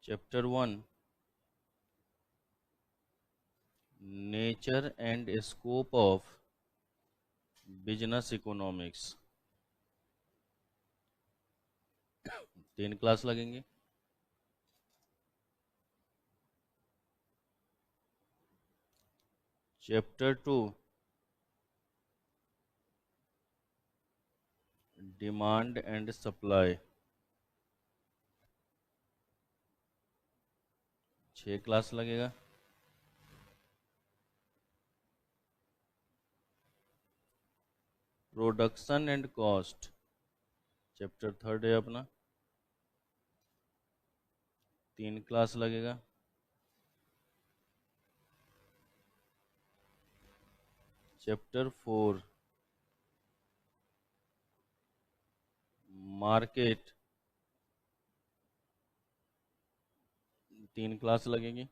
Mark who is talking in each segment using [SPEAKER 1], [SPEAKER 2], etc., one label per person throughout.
[SPEAKER 1] Chapter 1 nature and scope of business economics 3 class लगेंगे। Chapter 2 demand and supply 6 class लगेगा। Production and cost chapter 3 है अपना, 3 class लगेगा। Chapter 4 market 3 class लगेगी।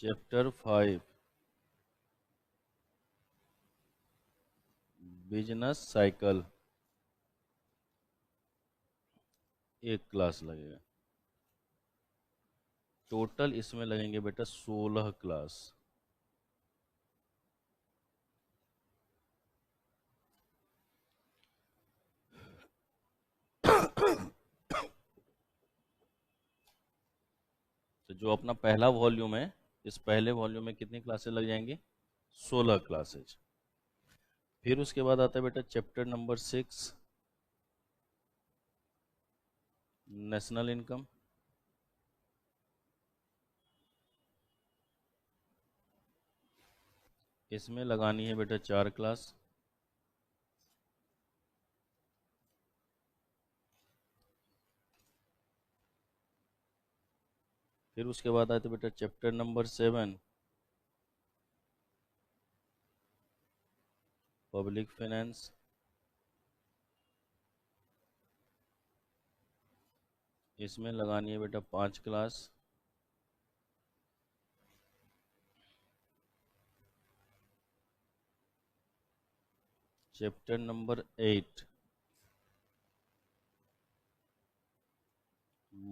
[SPEAKER 1] Chapter 5 business cycle 1 class लगेगा। Total इसमें लगेंगे बेटा 16 क्लास। तो जो अपना पहला वॉल्यूम है, इस पहले वॉल्यूम में कितनी क्लासेस लग जाएंगी? 16 क्लासेज। फिर उसके बाद आता है बेटा चैप्टर नंबर 6 नेशनल इनकम। इसमें लगानी है बेटा 4 क्लास। फिर उसके बाद आते बेटा चैप्टर नंबर 7 पब्लिक फाइनेंस। इसमें लगानी है बेटा 5 class. Chapter number 8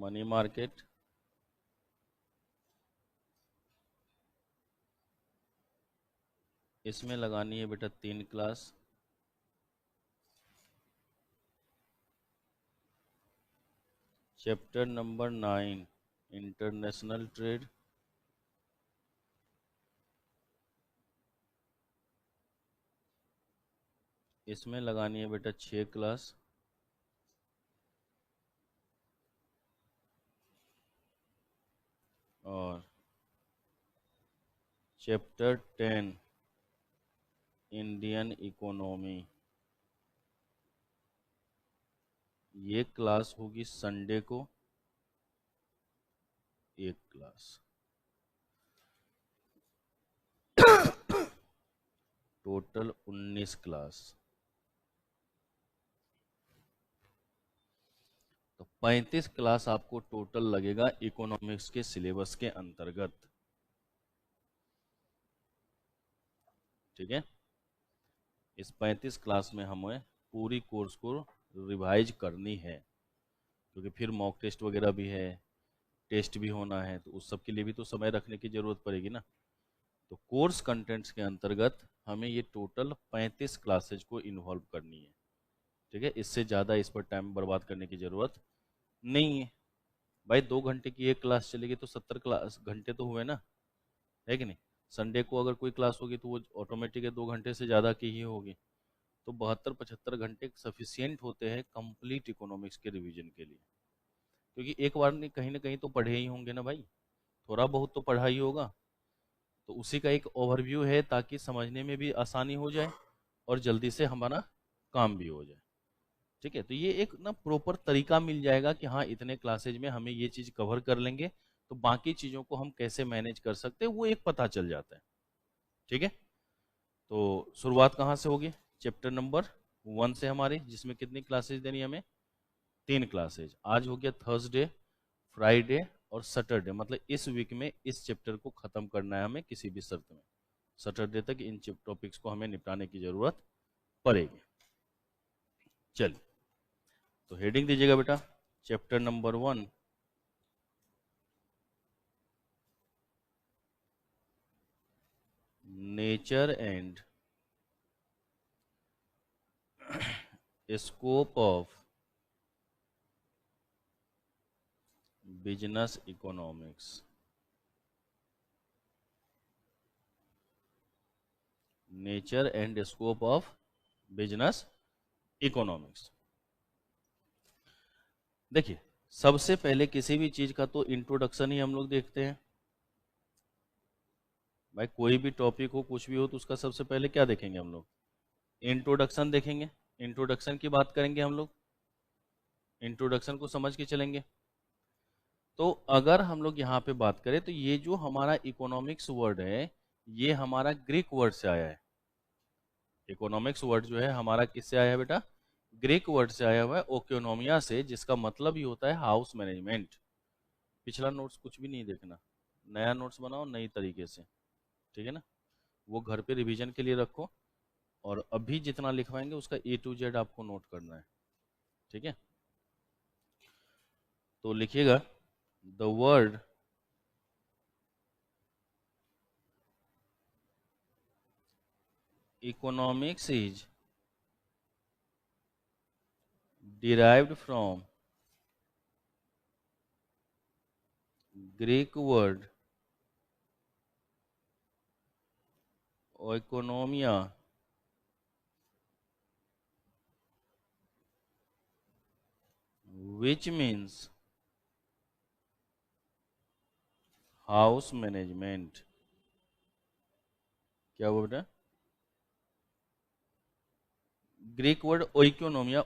[SPEAKER 1] money market. इसमें लगानी है बेटा 3 class. Chapter number 9 international trade. इसमें लगानी है बेटा 6 क्लास। और चैप्टर 10 इंडियन इकोनॉमी, ये क्लास होगी संडे को 1 क्लास। Total 19 class. तो 35 क्लास आपको टोटल लगेगा इकोनॉमिक्स के सिलेबस के अंतर्गत। ठीक है, इस 35 क्लास में हमें पूरी कोर्स को रिवाइज करनी है, क्योंकि फिर मॉक टेस्ट वगैरह भी है, टेस्ट भी होना है, तो उस सब के लिए भी तो समय रखने की ज़रूरत पड़ेगी ना। तो कोर्स कंटेंट्स के अंतर्गत हमें ये टोटल 35 क्लासेज को इन्वॉल्व करनी है। ठीक है, इससे ज़्यादा इस पर टाइम बर्बाद करने की ज़रूरत नहीं है। भाई 2 घंटे की एक क्लास चलेगी तो 70 क्लास घंटे तो हुए ना, है कि नहीं? संडे को अगर कोई क्लास होगी तो वो ऑटोमेटिक 2 घंटे से ज़्यादा की ही होगी। तो 72-75 घंटे सफिशियंट होते हैं कंप्लीट इकोनॉमिक्स के रिवीजन के लिए। क्योंकि एक बार नहीं, कहीं ना कहीं तो पढ़े ही होंगे ना भाई, थोड़ा बहुत तो पढ़ा ही होगा। तो उसी का एक ओवरव्यू है ताकि समझने में भी आसानी हो जाए और जल्दी से हमारा काम भी हो जाए। ठीक है, तो ये एक ना प्रॉपर तरीका मिल जाएगा कि हाँ इतने क्लासेज में हमें ये चीज़ कवर कर लेंगे, तो बाकी चीज़ों को हम कैसे मैनेज कर सकते हैं वो एक पता चल जाता है। ठीक है, तो शुरुआत कहाँ से होगी? चैप्टर नंबर 1 से हमारी, जिसमें कितनी क्लासेज देनी है हमें? 3 क्लासेज। आज हो गया थर्सडे, फ्राइडे और सैटरडे, मतलब इस वीक में इस चैप्टर को ख़त्म करना है हमें किसी भी शर्त में। सैटरडे तक इन टॉपिक्स को हमें निपटाने की ज़रूरत पड़ेगी। चलिए, तो हेडिंग दीजिएगा बेटा, chapter number 1, nature and scope of business economics. Nature and scope of business economics. देखिए, सबसे पहले किसी भी चीज का तो इंट्रोडक्शन ही हम लोग देखते हैं। भाई कोई भी टॉपिक हो, कुछ भी हो, तो उसका सबसे पहले क्या देखेंगे हम लोग? इंट्रोडक्शन देखेंगे। इंट्रोडक्शन की बात करेंगे हम लोग, इंट्रोडक्शन को समझ के चलेंगे। तो अगर हम लोग यहाँ पे बात करें तो ये जो हमारा इकोनॉमिक्स वर्ड है, ये हमारा ग्रीक वर्ड से आया है। इकोनॉमिक्स वर्ड जो है हमारा किससे आया है बेटा? ग्रीक वर्ड से आया हुआ है, ओकोनोमिया से, जिसका मतलब ही होता है हाउस मैनेजमेंट। पिछला नोट्स कुछ भी नहीं देखना, नया नोट्स बनाओ नई तरीके से, ठीक है ना? वो घर पे रिवीजन के लिए रखो, और अभी जितना लिखवाएंगे उसका A to Z आपको नोट करना है, ठीक है? तो लिखिएगा, the word economics is derived from Greek word oikonomia, which means house management. क्या हुआ बेटा? Greek word oikonomia,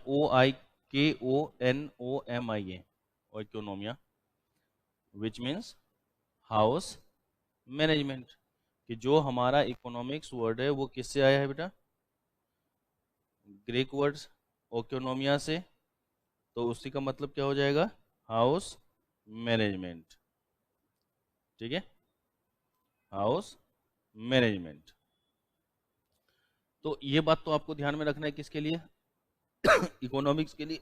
[SPEAKER 1] OIKONOMIA, oikonomia, which means house management. कि जो हमारा इकोनॉमिक्स वर्ड है वो किससे आया है बेटा? ग्रीक वर्ड्स ओकोनोमिया से। तो उसी का मतलब क्या हो जाएगा? हाउस मैनेजमेंट, ठीक है? House management. तो ये बात तो आपको ध्यान में रखना है, किसके लिए? इकोनॉमिक्स के लिए।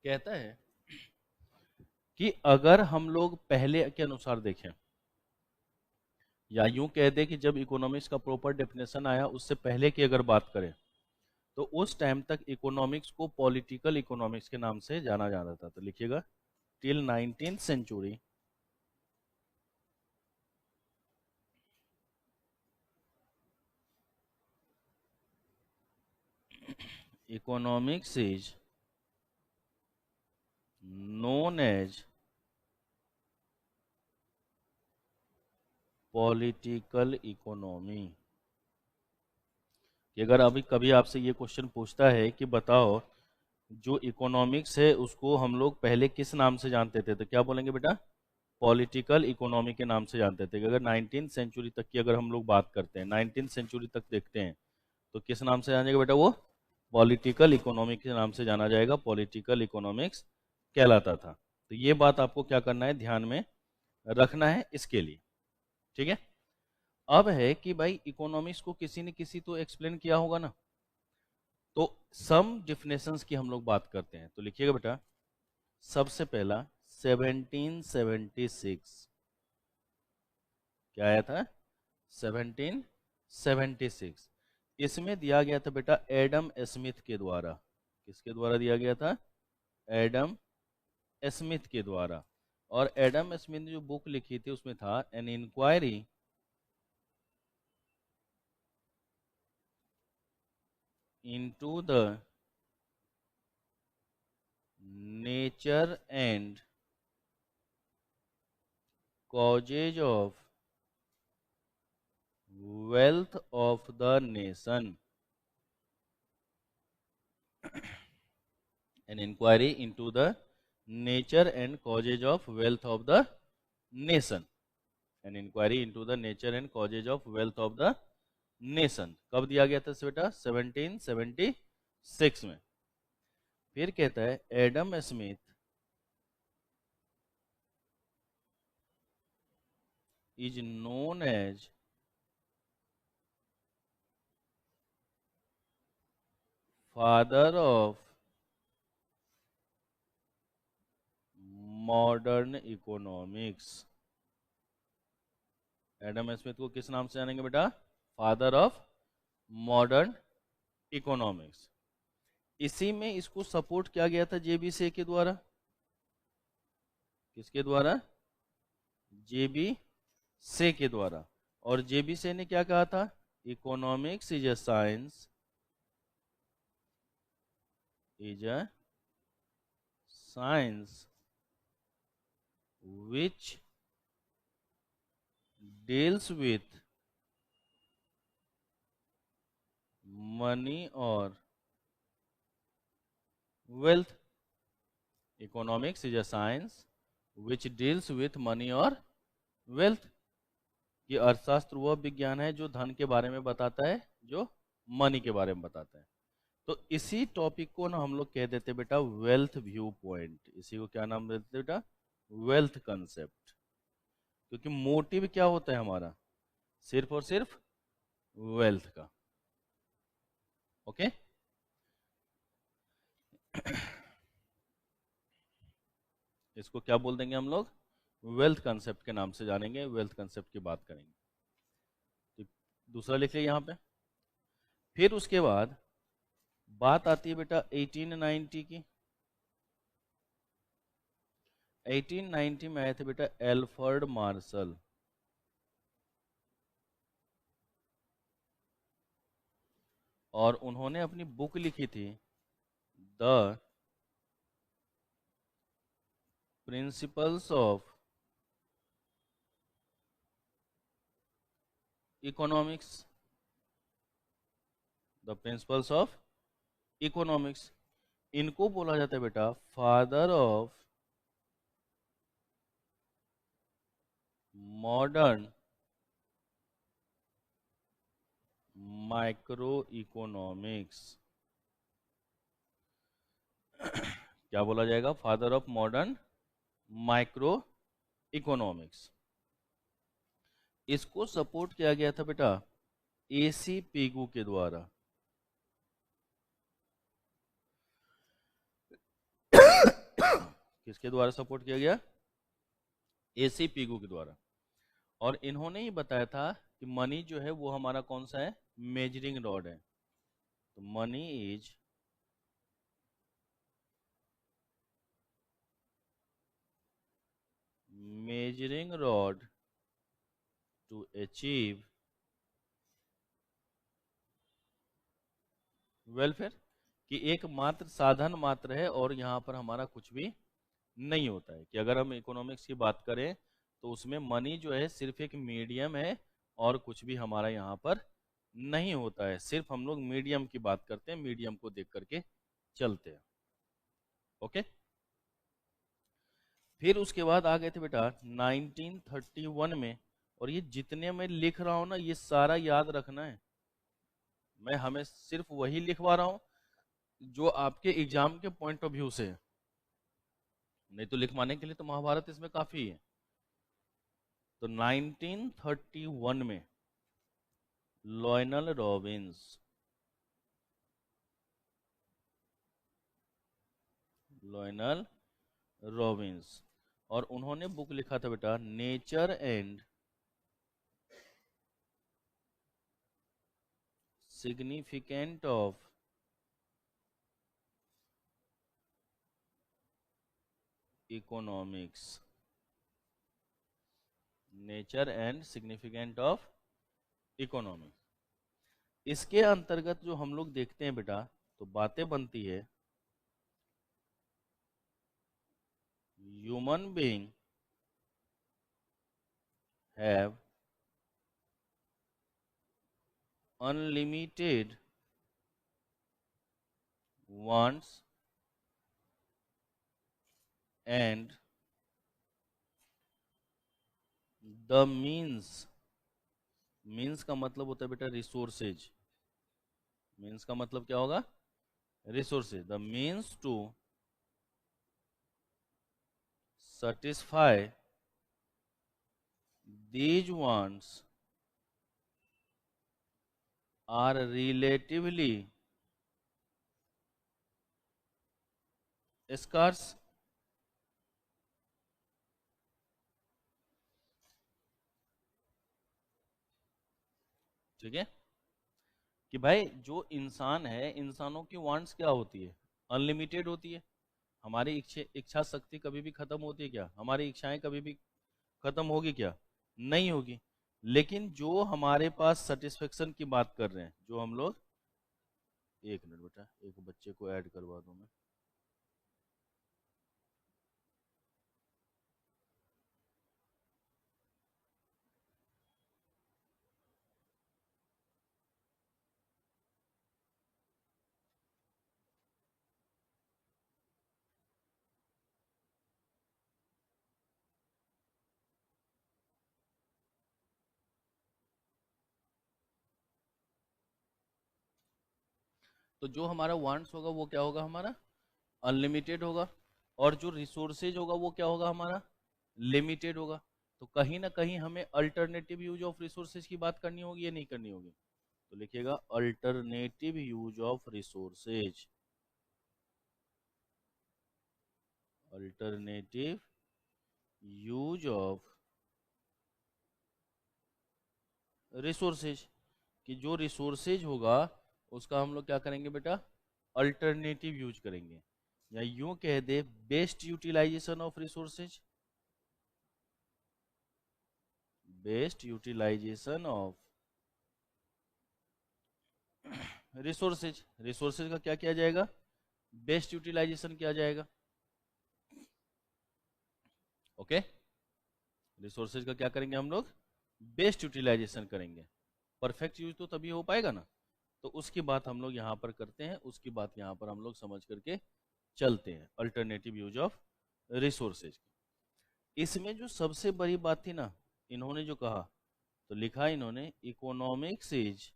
[SPEAKER 1] कहता है कि अगर हम लोग पहले के अनुसार देखें, या यूं कह दे कि जब इकोनॉमिक्स का प्रॉपर डेफिनेशन आया उससे पहले की अगर बात करें, तो उस टाइम तक इकोनॉमिक्स को पॉलिटिकल इकोनॉमिक्स के नाम से जाना जाता था। तो लिखिएगा, till 19th century economics is known as political economy. कि अगर अभी कभी आपसे ये क्वेश्चन पूछता है कि बताओ जो इकोनॉमिक्स है उसको हम लोग पहले किस नाम से जानते थे, तो क्या बोलेंगे बेटा? पॉलिटिकल इकोनॉमी के नाम से जानते थे। अगर 19th सेंचुरी तक की अगर हम लोग बात करते हैं, 19th सेंचुरी तक देखते हैं, तो किस नाम से जानेगा बेटा? वो पॉलिटिकल इकोनॉमी के नाम से जाना जाएगा, पॉलिटिकल इकोनॉमिक्स कहलाता था। तो ये बात आपको क्या करना है, ध्यान में रखना है इसके लिए, ठीक है? अब है कि भाई इकोनॉमिक्स को किसी ने किसी तो एक्सप्लेन किया होगा ना, तो सम डिफिनेशंस की हम लोग बात करते हैं। तो लिखिएगा बेटा, सबसे पहला 1776, क्या आया था? 1776। इसमें दिया गया था बेटा एडम स्मिथ के द्वारा। किसके द्वारा दिया गया था? एडम स्मिथ के द्वारा। और एडम स्मिथ ने जो बुक लिखी थी उसमें था an inquiry into the nature and causes of wealth of the nation, an inquiry into the nature and causes of wealth of the nation, an inquiry into the nature and causes of wealth of the nation। कब दिया गया था बेटा? 1776 में। फिर कहता है Adam Smith is known as father of modern economics. Adam Smith को किस नाम से जानेंगे बेटा? Father of modern economics. इसी में इसको सपोर्ट किया गया था जेबी से के द्वारा। किसके द्वारा? जेबी से के द्वारा। और जेबी से ने क्या कहा था? Economics is a science, is a science which deals with money or wealth. Economics is a science which deals with money or wealth. ये अर्थशास्त्र वह विज्ञान है जो धन के बारे में बताता है, जो मनी के बारे में बताता है। तो इसी टॉपिक को ना हम लोग कह देते बेटा वेल्थ व्यू पॉइंट। इसी को क्या नाम देते बेटा? Wealth concept. क्योंकि मोटिव क्या होता है हमारा? सिर्फ और सिर्फ वेल्थ का। ओके इसको क्या बोल देंगे हम लोग? वेल्थ कंसेप्ट के नाम से जानेंगे, वेल्थ कंसेप्ट की बात करेंगे। तो दूसरा लिख लिया यहाँ पे। फिर उसके बाद बात आती है बेटा 1890 की। 1890 में आए थे बेटा एल्फ्रेड मार्शल। और उन्होंने अपनी बुक लिखी थी the principles of economics. The principles of economics. इनको बोला जाता है बेटा father of modern micro economics. क्या बोला जाएगा? Father of modern micro economics. इसको सपोर्ट किया गया था बेटा एसी पिगू के द्वारा। किसके द्वारा सपोर्ट किया गया? एसी पिगू के द्वारा। और इन्होंने ही बताया था कि मनी जो है वो हमारा कौन सा है? मेजरिंग रॉड है। तो money is measuring rod to achieve welfare. कि एक मात्र साधन मात्र है और यहाँ पर हमारा कुछ भी नहीं होता है। कि अगर हम इकोनॉमिक्स की बात करें तो उसमें मनी जो है सिर्फ एक मीडियम है और कुछ भी हमारा यहाँ पर नहीं होता है। सिर्फ हम लोग मीडियम की बात करते हैं, मीडियम को देख करके चलते हैं। ओके फिर उसके बाद आ गए थे बेटा 1931 में। और ये जितने मैं लिख रहा हूँ ना ये सारा याद रखना है। मैं हमें सिर्फ वही लिखवा रहा हूँ जो आपके एग्जाम के पॉइंट ऑफ व्यू से है। नहीं तो लिखवाने के लिए तो महाभारत इसमें काफी है। तो 1931 में लॉयनल रॉबिन्स लॉयनल रॉबिन्स और उन्होंने बुक लिखा था बेटा nature and significant of economics. Nature and significant of economics. इसके अंतर्गत जो हम लोग देखते हैं बेटा तो बातें बनती है human being have unlimited wants and the means का मतलब होता है बेटा रिसोर्सेज। मीन्स का मतलब क्या होगा? Resources. The means to satisfy these wants are relatively scarce. ठीक है कि भाई जो इंसान है, इंसानों की वांट्स क्या होती है? अनलिमिटेड होती है। हमारी इच्छा शक्ति कभी भी खत्म होती है क्या? हमारी इच्छाएं कभी भी खत्म होगी क्या? नहीं होगी। लेकिन जो हमारे पास सेटिस्फेक्शन की बात कर रहे हैं, जो हम लोग, एक मिनट बेटा, एक बच्चे को ऐड करवा दूं मैं। तो जो हमारा वांट्स होगा वो क्या होगा हमारा? अनलिमिटेड होगा। और जो रिसोर्सेज होगा वो क्या होगा हमारा? लिमिटेड होगा। तो कहीं ना कहीं हमें अल्टरनेटिव यूज ऑफ रिसोर्सेज की बात करनी होगी या नहीं करनी होगी? तो लिखिएगा alternative use of resources. Alternative use of resources. कि जो रिसोर्सेज होगा उसका हम लोग क्या करेंगे बेटा? अल्टरनेटिव यूज करेंगे। या यूं कह दे, best utilisation of resources. Best utilisation of resources. Resources का क्या किया जाएगा? बेस्ट यूटिलाइजेशन किया जाएगा। ओके। रिसोर्सेज का क्या करेंगे हम लोग? बेस्ट यूटिलाइजेशन करेंगे। परफेक्ट यूज तो तभी हो पाएगा ना। तो उसकी बात हम लोग यहाँ पर करते हैं, उसकी बात यहाँ पर हम लोग समझ करके चलते हैं, अल्टरनेटिव यूज ऑफ रिसोर्सेज। इसमें जो सबसे बड़ी बात थी ना, इन्होंने जो कहा, तो लिखा इन्होंने economics is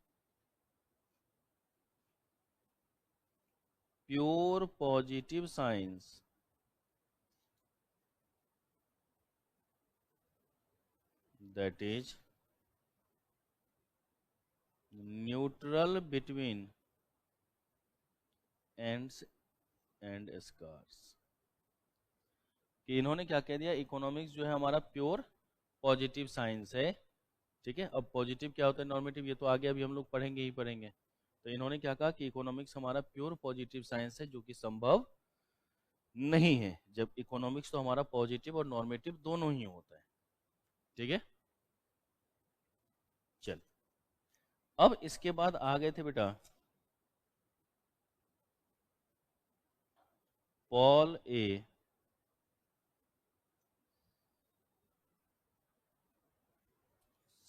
[SPEAKER 1] pure positive science that is neutral between ends and scars। कि इन्होंने क्या कह दिया? इकोनॉमिक्स जो है हमारा प्योर पॉजिटिव साइंस है। ठीक है। अब पॉजिटिव क्या होता है, नॉर्मेटिव, ये तो आगे अभी हम लोग पढ़ेंगे ही पढ़ेंगे। तो इन्होंने क्या कहा कि इकोनॉमिक्स हमारा प्योर पॉजिटिव साइंस है, जो कि संभव नहीं है, जब इकोनॉमिक्स तो हमारा पॉजिटिव और नॉर्मेटिव दोनों ही होता है। ठीक है। चल, अब इसके बाद आ गए थे बेटा पॉल ए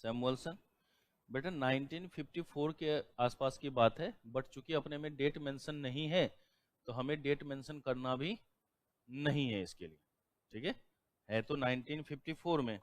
[SPEAKER 1] सैमुअल्सन। बेटा 1954 के आसपास की बात है, बट चूंकि अपने में डेट मेंशन नहीं है तो हमें डेट मेंशन करना भी नहीं है इसके लिए। ठीक है तो 1954 में।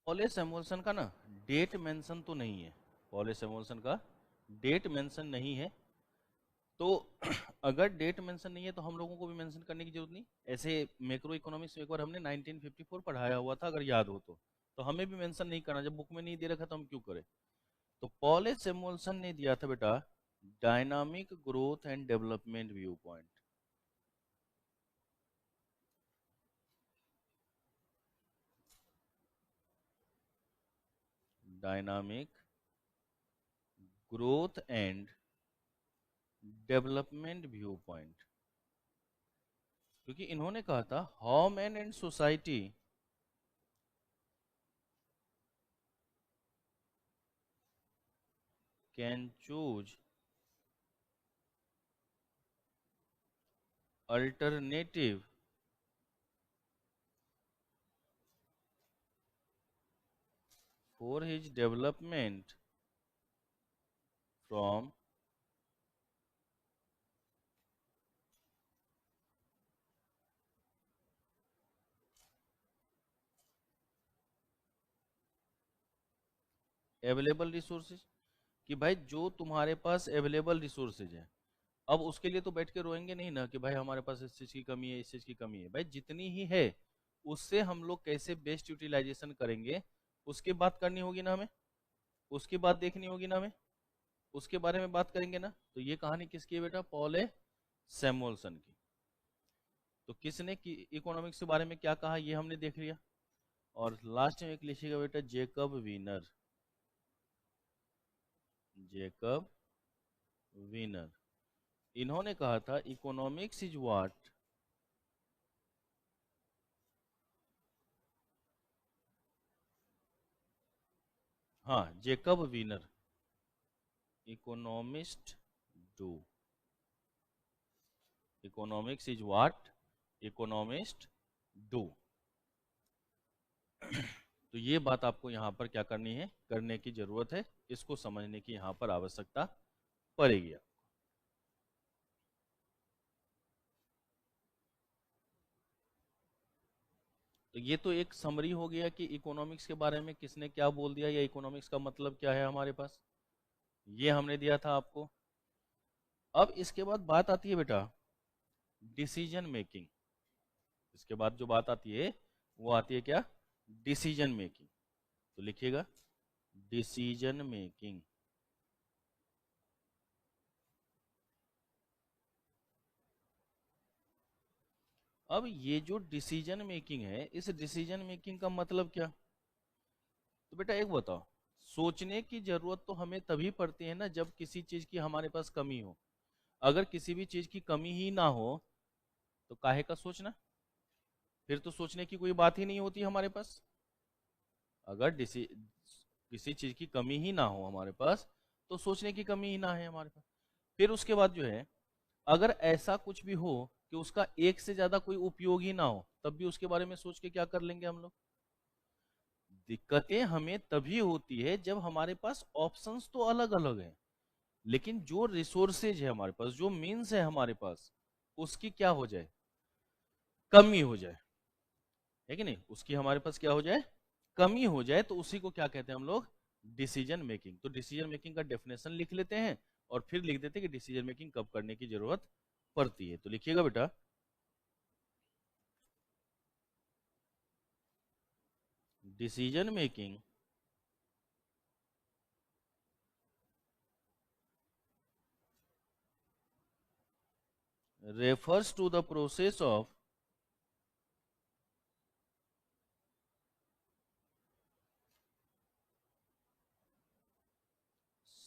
[SPEAKER 1] पॉले सैमुअल्सन का ना डेट मेंशन तो नहीं है, पॉले सैमुअल्सन का डेट मेंशन नहीं है, तो अगर डेट मेंशन नहीं है तो हम लोगों को भी मेंशन करने की जरूरत नहीं। ऐसे मैक्रो इकोनॉमिक्स में एक बार हमने 1954 पढ़ाया हुआ था, अगर याद हो तो हमें भी मेंशन नहीं करना, जब बुक में नहीं दे रखा तो हम क्यों करें। तो पॉल सैमुअल्सन ने दिया था बेटा dynamic growth and development view point. Dynamic growth and development view point, क्योंकि इन्होंने कहा था how man and society can choose alternative for his development from available resources, कि भाई जो तुम्हारे पास अवेलेबल रिसोर्सेज है, अब उसके लिए तो बैठ के रोएंगे नहीं ना कि भाई हमारे पास इस चीज़ की कमी है, इस चीज़ की कमी है। भाई जितनी ही है उससे हम लोग कैसे बेस्ट यूटिलाइजेशन करेंगे, उसकी बात करनी होगी ना हमें, उसकी बात देखनी होगी ना हमें, उसके बारे में बात करेंगे ना। तो ये कहानी किसकी है बेटा, पॉल ए सैमुअल्सन की। तो किसने की इकोनॉमिक्स के बारे में क्या कहा ये हमने देख लिया। और लास्ट में एक लिखिएगा बेटा जेकब वीनर, जेकब वीनर। इन्होंने कहा था इकोनॉमिक्स इज व्हाट हाँ Jacob Viner, economist do, economics is what economist do. तो ये बात आपको यहाँ पर क्या करनी है, करने की जरूरत है, इसको समझने की यहाँ पर आवश्यकता पड़ेगी। तो ये तो एक समरी हो गया कि इकोनॉमिक्स के बारे में किसने क्या बोल दिया या इकोनॉमिक्स का मतलब क्या है हमारे पास, ये हमने दिया था आपको। अब इसके बाद बात आती है बेटा डिसीजन मेकिंग। इसके बाद जो बात आती है वो आती है क्या, डिसीजन मेकिंग। तो लिखिएगा डिसीजन मेकिंग। अब ये जो डिसीजन मेकिंग है, इस डिसीजन मेकिंग का मतलब क्या। तो बेटा एक बताओ, सोचने की जरूरत तो हमें तभी पड़ती है ना जब किसी चीज की हमारे पास कमी हो। अगर किसी भी चीज की कमी ही ना हो तो काहे का सोचना, फिर तो सोचने की कोई बात ही नहीं होती हमारे पास। अगर किसी चीज की कमी ही ना हो हमारे पास तो सोचने की कमी ही ना है हमारे पास। फिर उसके बाद जो है, अगर ऐसा कुछ भी हो कि उसका एक से ज्यादा कोई उपयोग ही ना हो, तब भी उसके बारे में सोच के क्या कर लेंगे हम लोग। दिक्कतें हमें तभी होती है जब हमारे पास ऑप्शंस तो अलग अलग हैं, लेकिन जो रिसोर्सेज है हमारे पास, जो मीन्स है हमारे पास, उसकी क्या हो जाए, कमी हो जाए, है कि नहीं, उसकी हमारे पास क्या हो जाए, कमी हो जाए, तो उसी को क्या कहते हैं हम लोग, डिसीजन मेकिंग। तो डिसीजन मेकिंग का डेफिनेशन लिख लेते हैं और फिर लिख देते हैं कि डिसीजन मेकिंग कब करने की जरूरत पड़ती है। तो लिखिएगा बेटा decision making refers to the process of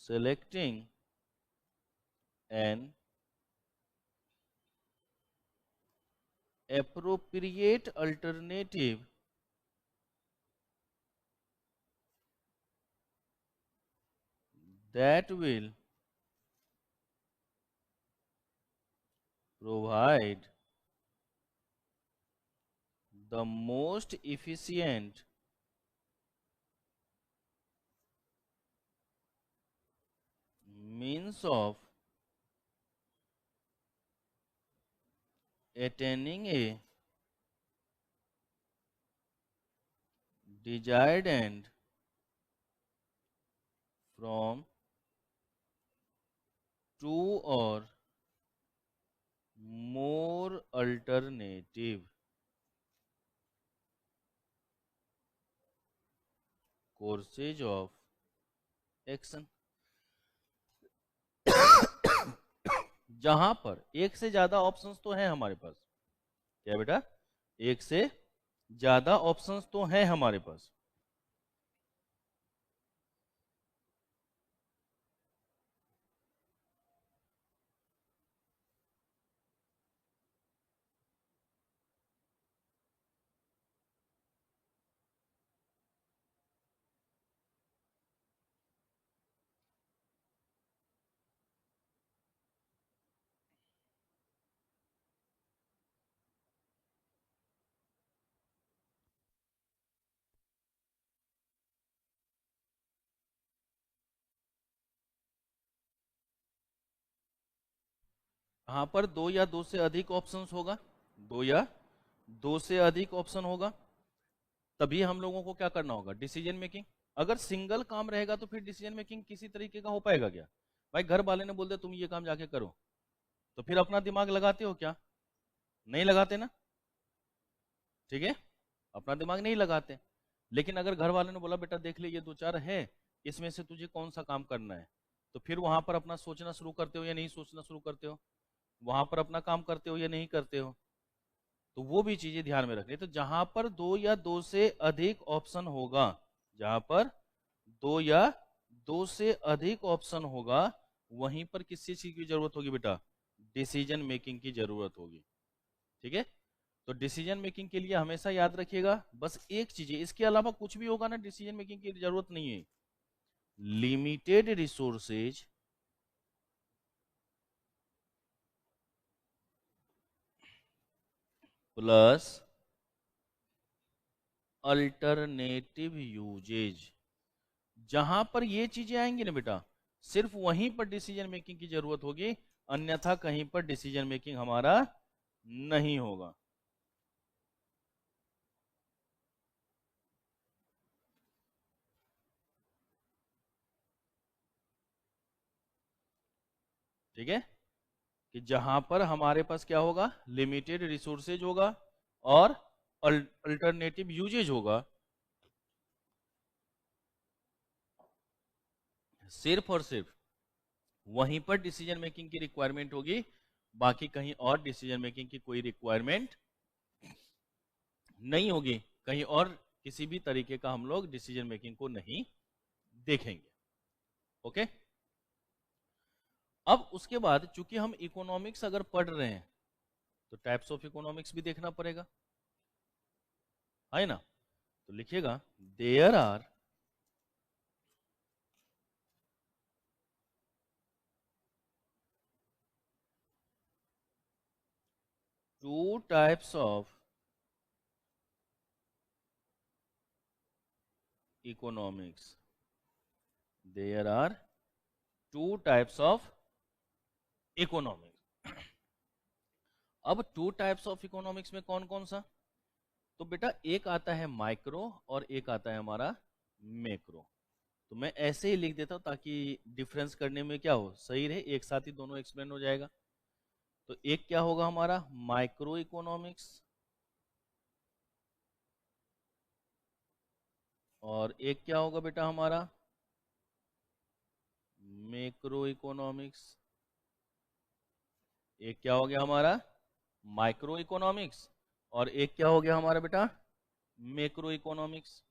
[SPEAKER 1] selecting an appropriate alternative that will provide the most efficient means of attaining a desired end from two or more alternative courses of action। जहां पर एक से ज्यादा options तो हैं हमारे पास, क्या बेटा, एक से ज्यादा ऑप्शंस तो हैं हमारे पास। यहाँ पर दो या दो से अधिक ऑप्शंस होगा, दो या दो से अधिक ऑप्शन होगा, तभी हम लोगों को क्या करना होगा, डिसीजन मेकिंग। अगर सिंगल काम रहेगा तो फिर डिसीजन मेकिंग किसी तरीके का हो पाएगा क्या? भाई घर वाले ने बोल दिया तुम ये काम जाके करो, तो फिर अपना दिमाग लगाते हो क्या? नहीं लगाते ना, ठीक है, अपना दिमाग नहीं लगाते। लेकिन अगर घर वाले ने बोला बेटा देख ले ये दो चार है, इसमें से तुझे कौन सा काम करना है, तो फिर वहां पर अपना सोचना शुरू करते हो या नहीं सोचना शुरू करते हो, वहां पर अपना काम करते हो या नहीं करते हो। तो वो भी चीजें ध्यान में रखनी। तो जहां पर दो या दो से अधिक ऑप्शन होगा, जहां पर दो या दो से अधिक ऑप्शन होगा, वहीं पर किस चीज की जरूरत होगी बेटा, डिसीजन मेकिंग की जरूरत होगी, ठीक है। तो डिसीजन मेकिंग के लिए हमेशा याद रखिएगा बस एक चीज है, इसके अलावा कुछ भी होगा ना डिसीजन मेकिंग की जरूरत नहीं है। Limited resources plus alternative uses, जहां पर ये चीजें आएंगी ना बेटा, सिर्फ वहीं पर डिसीजन मेकिंग की जरूरत होगी, अन्यथा कहीं पर डिसीजन मेकिंग हमारा नहीं होगा। ठीक है, कि जहां पर हमारे पास क्या होगा, लिमिटेड रिसोर्सेज होगा और अल्टरनेटिव यूजेज होगा, सिर्फ और सिर्फ वहीं पर डिसीजन मेकिंग की रिक्वायरमेंट होगी, बाकी कहीं और डिसीजन मेकिंग की कोई रिक्वायरमेंट नहीं होगी, कहीं और किसी भी तरीके का हम लोग डिसीजन मेकिंग को नहीं देखेंगे। ओके, अब उसके बाद चूंकि हम इकोनॉमिक्स अगर पढ़ रहे हैं तो टाइप्स ऑफ इकोनॉमिक्स भी देखना पड़ेगा, है ना। तो लिखिएगा there are two types of economics, there are two types of economics. अब टू टाइप्स ऑफ इकोनॉमिक्स में कौन कौन सा, तो बेटा एक आता है माइक्रो और एक आता है हमारा मैक्रो। तो मैं ऐसे ही लिख देता हूं ताकि डिफरेंस करने में क्या हो, सही रहे, एक साथ ही दोनों एक्सप्लेन हो जाएगा। तो एक क्या होगा हमारा माइक्रो इकोनॉमिक्स और एक क्या होगा बेटा हमारा मैक्रो इकोनॉमिक्स। एक क्या हो गया हमारा माइक्रो इकोनॉमिक्स और एक क्या हो गया हमारा बेटा मैक्रो इकोनॉमिक्स।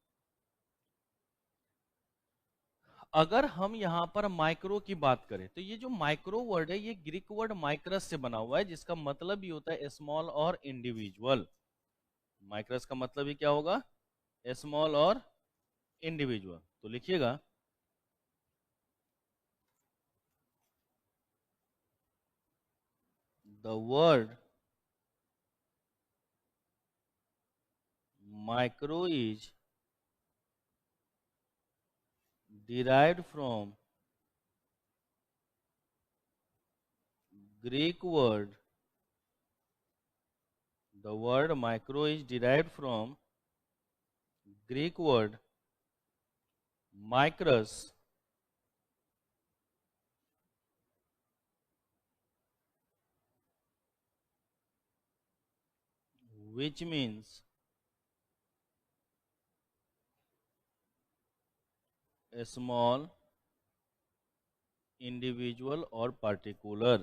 [SPEAKER 1] अगर हम यहाँ पर माइक्रो की बात करें तो ये जो माइक्रो वर्ड है ये ग्रीक वर्ड माइक्रस से बना हुआ है, जिसका मतलब ही होता है स्मॉल और इंडिविजुअल। माइक्रस का मतलब ही क्या होगा, स्मॉल और इंडिविजुअल। तो लिखिएगा the word micro is derived from Greek word. The word micro is derived from Greek word mikros which means a small individual or particular.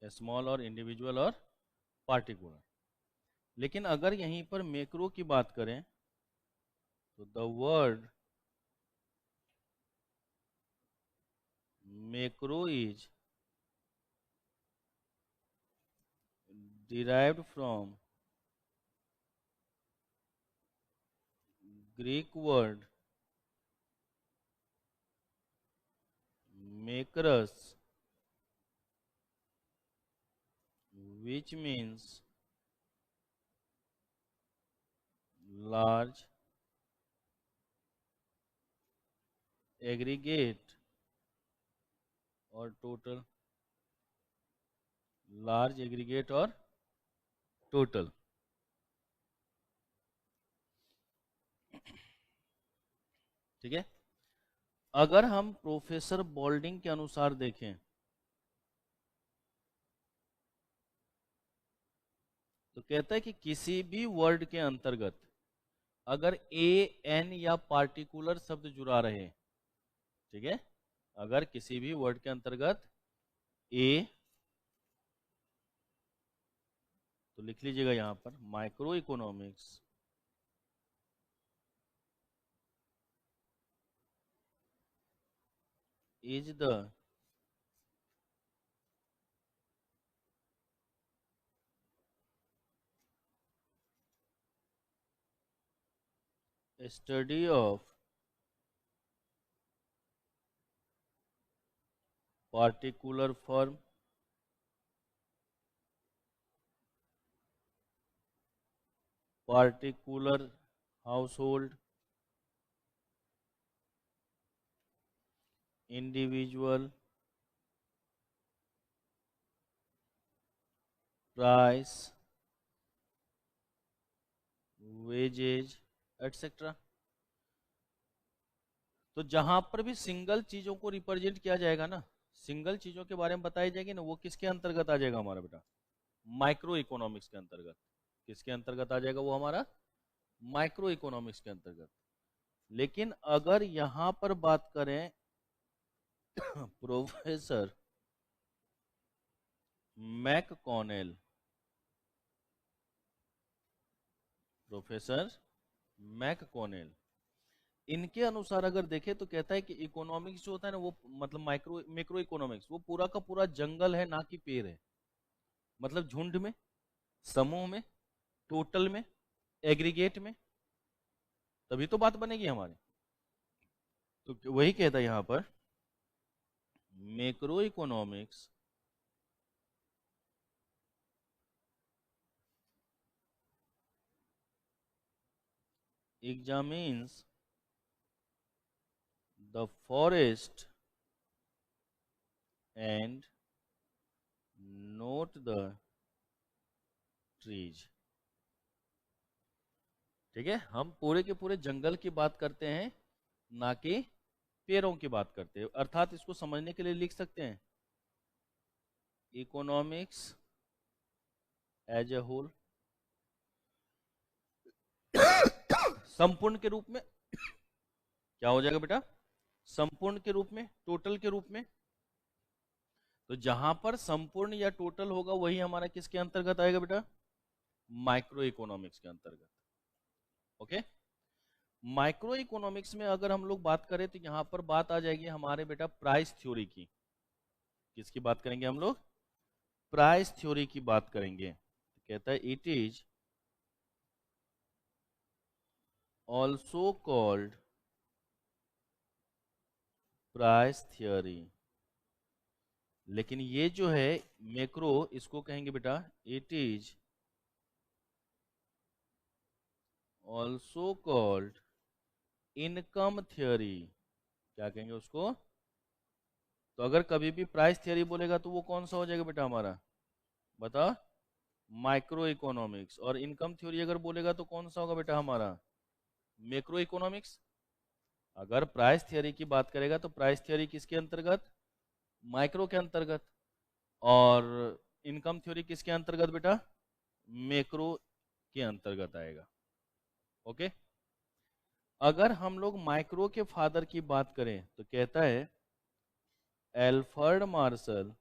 [SPEAKER 1] A small और इंडिविजुअल और पार्टिकुलर. लेकिन अगर यहीं पर मैक्रो की बात करें तो the word macro is derived from Greek word macros, which means large aggregate or total. Large aggregate और टोटल. ठीक है. अगर हम प्रोफेसर बोल्डिंग के अनुसार देखें तो कहता है कि किसी भी वर्ड के अंतर्गत अगर ए एन या पार्टिकुलर शब्द जुड़ा रहे, ठीक है, अगर किसी भी वर्ड के अंतर्गत ए, तो लिख लीजिएगा यहां पर micro economics is the study of particular firm, particular household, individual, price, wages, etc. तो जहां पर भी सिंगल चीजों को रिप्रेजेंट किया जाएगा ना, सिंगल चीजों के बारे में बताई जाएगी ना, वो किसके अंतर्गत आ जाएगा हमारा बेटा? माइक्रो इकोनॉमिक्स के अंतर्गत. किसके अंतर्गत आ जाएगा वो हमारा? माइक्रो इकोनॉमिक्स के अंतर्गत. लेकिन अगर यहां पर बात करें प्रोफेसर मैककॉनेल, प्रोफेसर मैककॉनेल, इनके अनुसार अगर देखें तो कहता है कि इकोनॉमिक्स जो होता है ना, वो मतलब मैक्रो इकोनॉमिक्स वो पूरा का पूरा जंगल है, ना कि पेड़ है. मतलब झुंड में, समूह में, टोटल में, एग्रीगेट में, तभी तो बात बनेगी हमारी. तो वही कहता है यहां पर macro economics examines the forest and not the trees. ठीक है, हम पूरे के पूरे जंगल की बात करते हैं, ना कि पेड़ों की बात करते हैं. अर्थात इसको समझने के लिए लिख सकते हैं इकोनॉमिक्स एज ए होल, संपूर्ण के रूप में. क्या हो जाएगा बेटा? संपूर्ण के रूप में, टोटल के रूप में. तो जहां पर संपूर्ण या टोटल होगा वही हमारा किसके अंतर्गत आएगा बेटा? माइक्रो इकोनॉमिक्स के अंतर्गत. ओके. माइक्रो इकोनॉमिक्स में अगर हम लोग बात करें तो यहां पर बात आ जाएगी हमारे बेटा प्राइस थ्योरी की. किसकी बात करेंगे हम लोग? प्राइस थ्योरी की बात करेंगे. तो कहता है it is also called price theory. लेकिन ये जो है मैक्रो, इसको कहेंगे बेटा it is also called income theory. क्या कहेंगे उसको? तो अगर कभी भी प्राइस थ्योरी बोलेगा तो वो कौन सा हो जाएगा बेटा हमारा? बता। Micro economics. और इनकम थ्योरी अगर बोलेगा तो कौन सा होगा बेटा हमारा? Macro economics. अगर प्राइस थियरी की बात करेगा तो प्राइस थियरी किसके अंतर्गत? माइक्रो के अंतर्गत। और इनकम थ्योरी किसके अंतर्गत बेटा? मैक्रो के अंतर्गत आएगा। ओके। अगर हम लोग माइक्रो के फादर की बात करें तो कहता है Alfred Marshall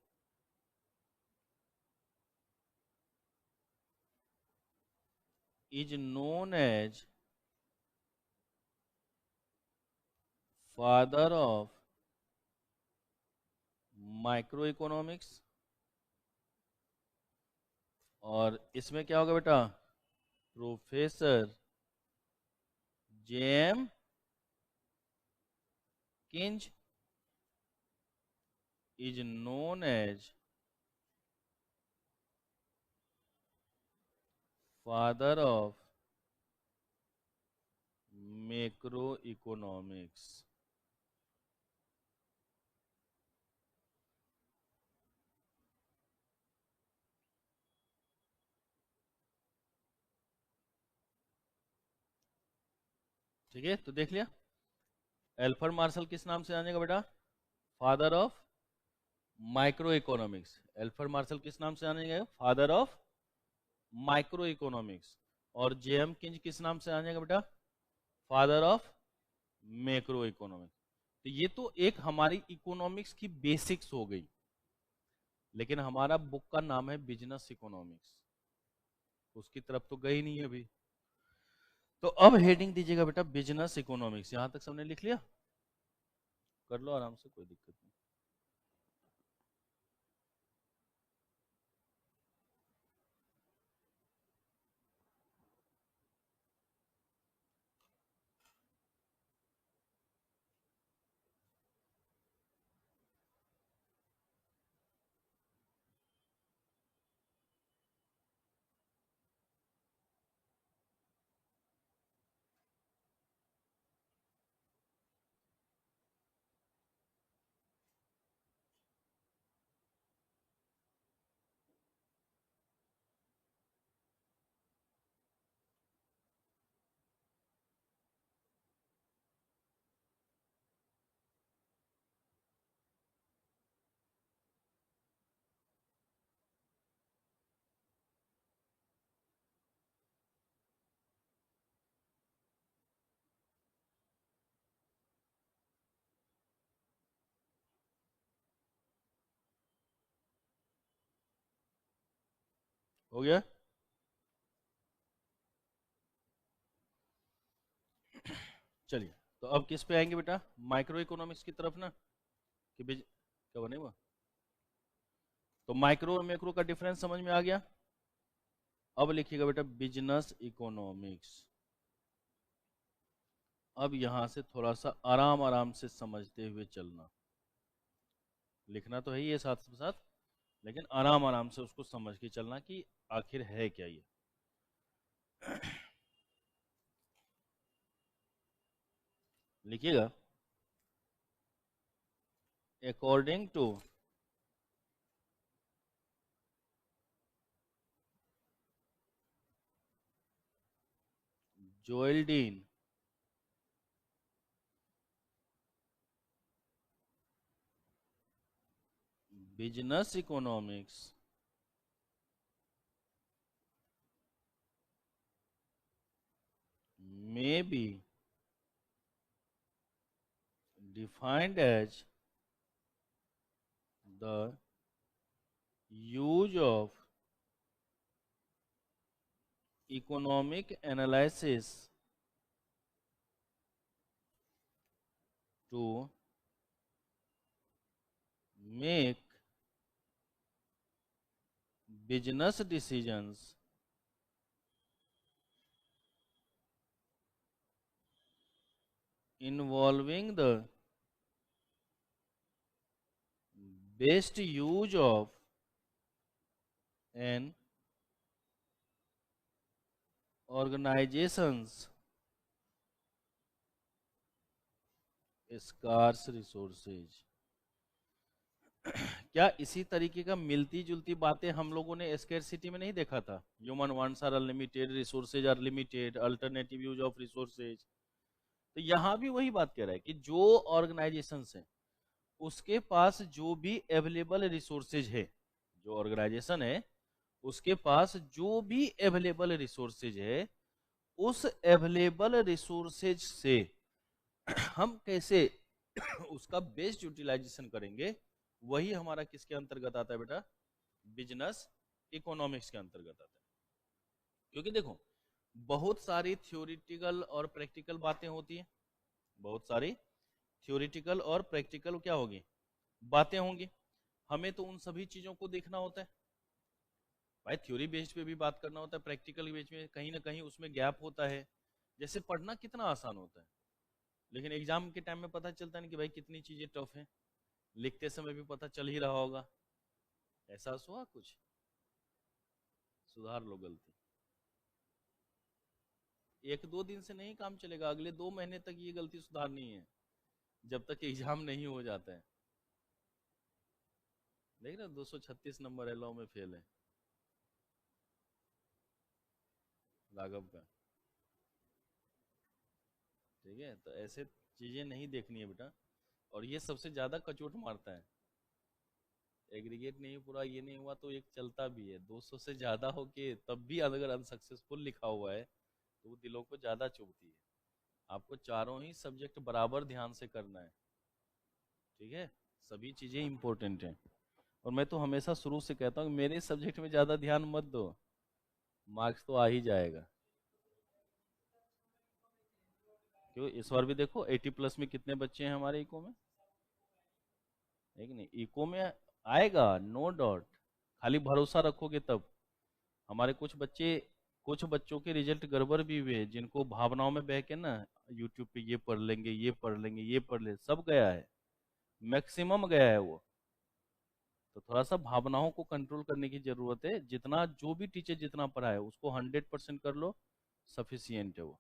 [SPEAKER 1] is known as father of microeconomics। और इसमें क्या होगा बेटा? Professor J M Keynes is known as father of macroeconomics। ठीक है, तो देख लिया। एल्फ्रेड मार्शल किस नाम से जानेगा बेटा? Father of micro economics. Alfred Marshall किस नाम से जानेगा? Father of micro economics. और जेएम किंज किस नाम से जानेगा बेटा? Father of macro economics. तो ये तो एक हमारी इकोनॉमिक्स की बेसिक्स हो गई, लेकिन हमारा बुक का नाम है बिजनेस इकोनॉमिक्स, उसकी तरफ तो गई नहीं है अभी। तो अब हेडिंग दीजिएगा बेटा बिजनेस इकोनॉमिक्स। यहां तक सबने लिख लिया? कर लो आराम से, कोई दिक्कत नहीं। हो गया? चलिए, तो अब किस पे आएंगे बेटा? माइक्रो इकोनॉमिक्स की तरफ ना, कि क्या बनेगा? तो माइक्रो और मैक्रो का डिफरेंस समझ में आ गया। अब लिखिएगा बेटा बिजनेस इकोनॉमिक्स। अब यहां से थोड़ा सा आराम आराम से समझते हुए चलना। लिखना तो है ही है साथ साथ, लेकिन आराम आराम से उसको समझ के चलना कि आखिर है क्या ये। लिखिएगा according to Joel Dean, business economics may be defined as the use of economic analysis to make business decisions involving the best use of an organization's scarce resources। क्या इसी तरीके का मिलती जुलती बातें हम लोगों ने स्कैरसिटी में नहीं देखा था? Human wants are unlimited, resources are limited, alternative use of resources. तो यहाँ भी वही बात कह रहा है कि जो ऑर्गेनाइजेशन है उसके पास जो भी अवेलेबल रिसोर्सेज है, जो ऑर्गेनाइजेशन है उसके पास जो भी अवेलेबल रिसोर्सेज है, उस अवेलेबल रिसोर्सेज से हम कैसे उसका बेस्ट यूटिलाइजेशन करेंगे, वही हमारा किसके अंतर्गत आता है बेटा? बिजनेस इकोनॉमिक्स के अंतर्गत आता है। क्योंकि देखो बहुत सारी थ्योरेटिकल और प्रैक्टिकल बातें होती हैं, बहुत सारी थ्योरेटिकल और प्रैक्टिकल क्या होगी, बातें होंगी। हमें तो उन सभी चीजों को देखना होता है भाई। थ्योरी बेस्ड पे भी बात करना होता है, प्रैक्टिकल बेस्ड में कहीं ना कहीं उसमें गैप होता है। जैसे पढ़ना कितना आसान होता है, लेकिन एग्जाम के टाइम में पता चलता है कि भाई कितनी चीजें टफ है। लिखते समय भी पता चल ही रहा होगा। एहसास हुआ कुछ? सुधार लो गलती। 1-2 दिन से नहीं काम चलेगा, अगले 2 महीने तक ये गलती सुधारनी है, जब तक एग्जाम नहीं हो जाता है। देख रहे 236 नंबर है, लॉ में फेल है राघव का। ठीक है, तो ऐसे चीजें नहीं देखनी है बेटा। और ये सबसे ज्यादा कचोट मारता है। एग्रीगेट नहीं पूरा ये नहीं हुआ तो एक चलता भी है, 200 से ज्यादा हो के तब भी अगर अनसक्सेसफुल लिखा हुआ है तो वो दिलों को ज्यादा चुभती है। आपको चारों ही सब्जेक्ट बराबर ध्यान से करना है। ठीक है, सभी चीजें इंपॉर्टेंट हैं। और मैं तो हमेशा शुरू से कहता हूँ मेरे सब्जेक्ट में ज्यादा ध्यान मत दो, मार्क्स तो आ ही जाएगा। क्यों इस बार भी देखो 80+ में कितने बच्चे हैं हमारे इको में? है कि नहीं? इको में आएगा नो डाउट, खाली भरोसा रखोगे तब। हमारे कुछ बच्चों के रिजल्ट गड़बड़ भी हुए हैं, जिनको भावनाओं में बह के ना यूट्यूब पे ये पढ़ लेंगे ये पढ़ लेंगे ये पढ़ ले, सब गया है, मैक्सिमम गया है वो। तो थोड़ा सा भावनाओं को कंट्रोल करने की जरूरत है। जितना जो भी टीचर जितना पढ़ाए उसको 100% कर लो, सफिशियंट है वो।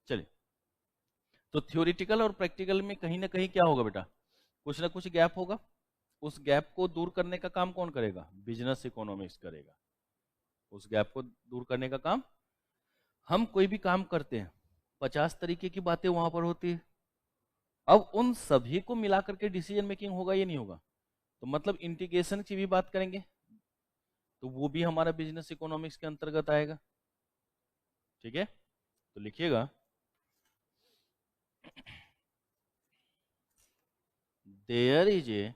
[SPEAKER 1] चलिए, तो थ्योरेटिकल और प्रैक्टिकल में कहीं ना कहीं क्या होगा बेटा? कुछ ना कुछ गैप होगा। उस गैप को दूर करने का काम कौन करेगा? बिजनेस इकोनॉमिक्स करेगा। उस गैप को दूर करने का काम, हम कोई भी काम करते हैं 50 तरीके की बातें वहां पर होती है। अब उन सभी को मिला करके डिसीजन मेकिंग होगा, ये नहीं होगा। तो मतलब इंटीग्रेशन की भी बात करेंगे तो वो भी हमारा बिजनेस इकोनॉमिक्स के अंतर्गत आएगा। ठीक है, तो लिखिएगा there is a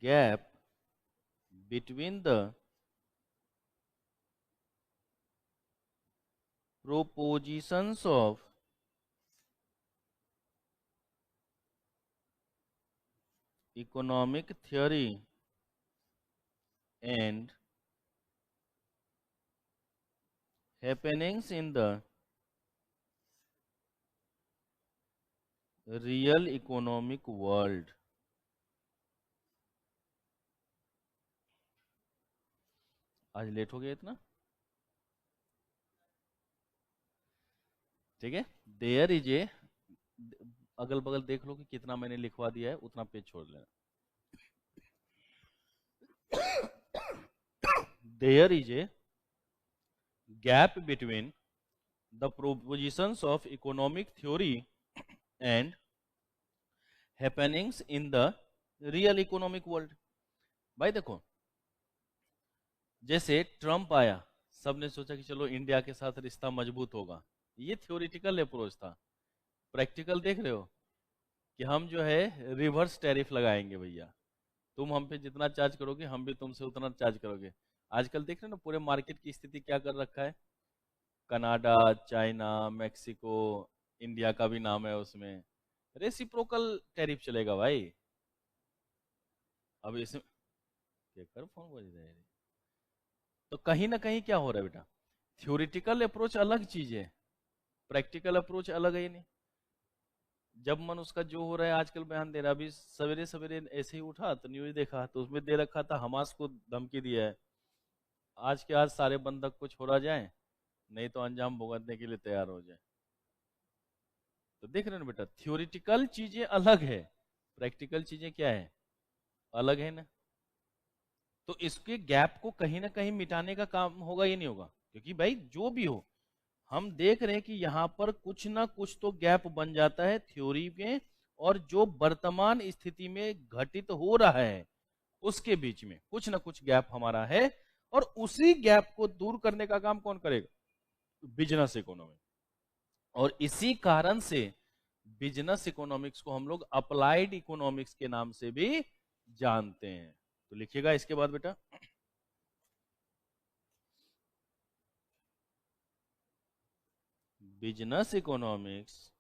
[SPEAKER 1] gap between the propositions of economic theory and happenings in the real economic world। आज लेट हो गया इतना? ठीक है, देयर इज ए, अगल बगल देख लो कि कितना मैंने लिखवा दिया है, उतना पेज छोड़ लेना। There is a gap between the propositions of economic theory and happenings in the real economic world। भाई देखो, जैसे ट्रम्प आया, सबने सोचा कि चलो इंडिया के साथ रिश्ता मजबूत होगा, ये थ्योरेटिकल अप्रोच था। प्रैक्टिकल देख रहे हो कि हम जो है रिवर्स टैरिफ लगाएंगे भैया, तुम हम पे जितना चार्ज करोगे हम भी तुमसे उतना चार्ज करोगे। आजकल देख रहे हो ना पूरे मार्केट की स्थिति क्या कर रखा है, कनाडा, चाइना, मैक्सिको, इंडिया का भी नाम है उसमें, रेसिप्रोकल टैरिफ चलेगा भाई। अब इसमें क्या कर फोन बज रहा है? तो कहीं ना कहीं क्या हो रहा है बेटा, थ्योरेटिकल अप्रोच अलग चीज है, प्रैक्टिकल अप्रोच अलग है ही नहीं। जब मन उसका जो हो रहा है आजकल बयान दे रहा है। अभी सवेरे सवेरे ऐसे ही उठा तो न्यूज देखा तो उसमें दे रखा था हमास को धमकी दिया है, आज के आज सारे बंधक को छोड़ा जाए, नहीं तो अंजाम भुगतने के लिए तैयार हो जाए। तो देख रहे हो ना बेटा, थ्योरेटिकल चीजें अलग है, प्रैक्टिकल चीजें क्या है, अलग है ना। तो इसके गैप को कहीं ना कहीं मिटाने का काम होगा, ये नहीं होगा, क्योंकि भाई जो भी हो, हम देख रहे हैं कि यहाँ पर कुछ ना कुछ तो गैप बन जाता है थ्योरी में और जो वर्तमान स्थिति में घटित हो रहा है उसके बीच में कुछ ना कुछ गैप हमारा है, और उसी गैप को दूर करने का काम कौन करेगा, बिजनेस इकोनॉमी। और इसी कारण से बिजनेस इकोनॉमिक्स को हम लोग अप्लाइड इकोनॉमिक्स के नाम से भी जानते हैं। तो लिखिएगा इसके बाद बेटा, business economics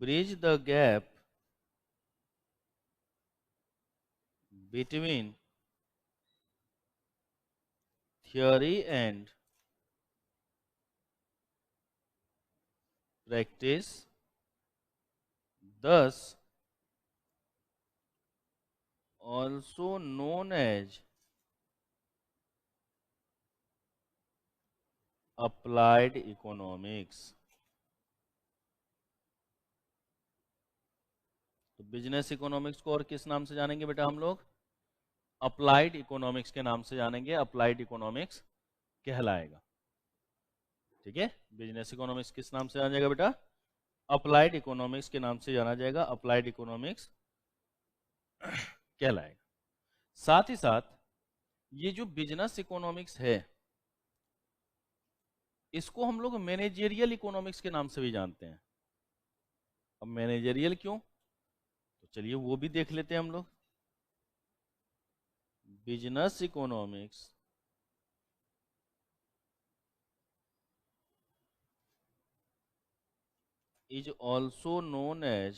[SPEAKER 1] bridge the gap between theory and practice, thus also known as applied economics। तो बिजनेस इकोनॉमिक्स को और किस नाम से जानेंगे बेटा हम लोग, अप्लाइड इकोनॉमिक्स के नाम से जानेंगे, अप्लाइड इकोनॉमिक्स कहलाएगा। ठीक है, बिजनेस इकोनॉमिक्स किस नाम से जाना जाएगा बेटा, अप्लाइड इकोनॉमिक्स के नाम से जाना जाएगा, अप्लाइड इकोनॉमिक्स कहलाएगा। साथ ही साथ ये जो बिजनेस इकोनॉमिक्स है इसको हम लोग मैनेजेरियल इकोनॉमिक्स के नाम से भी जानते हैं। अब मैनेजेरियल क्यों, तो चलिए वो भी देख लेते हैं हम लोग। Business economics is also known as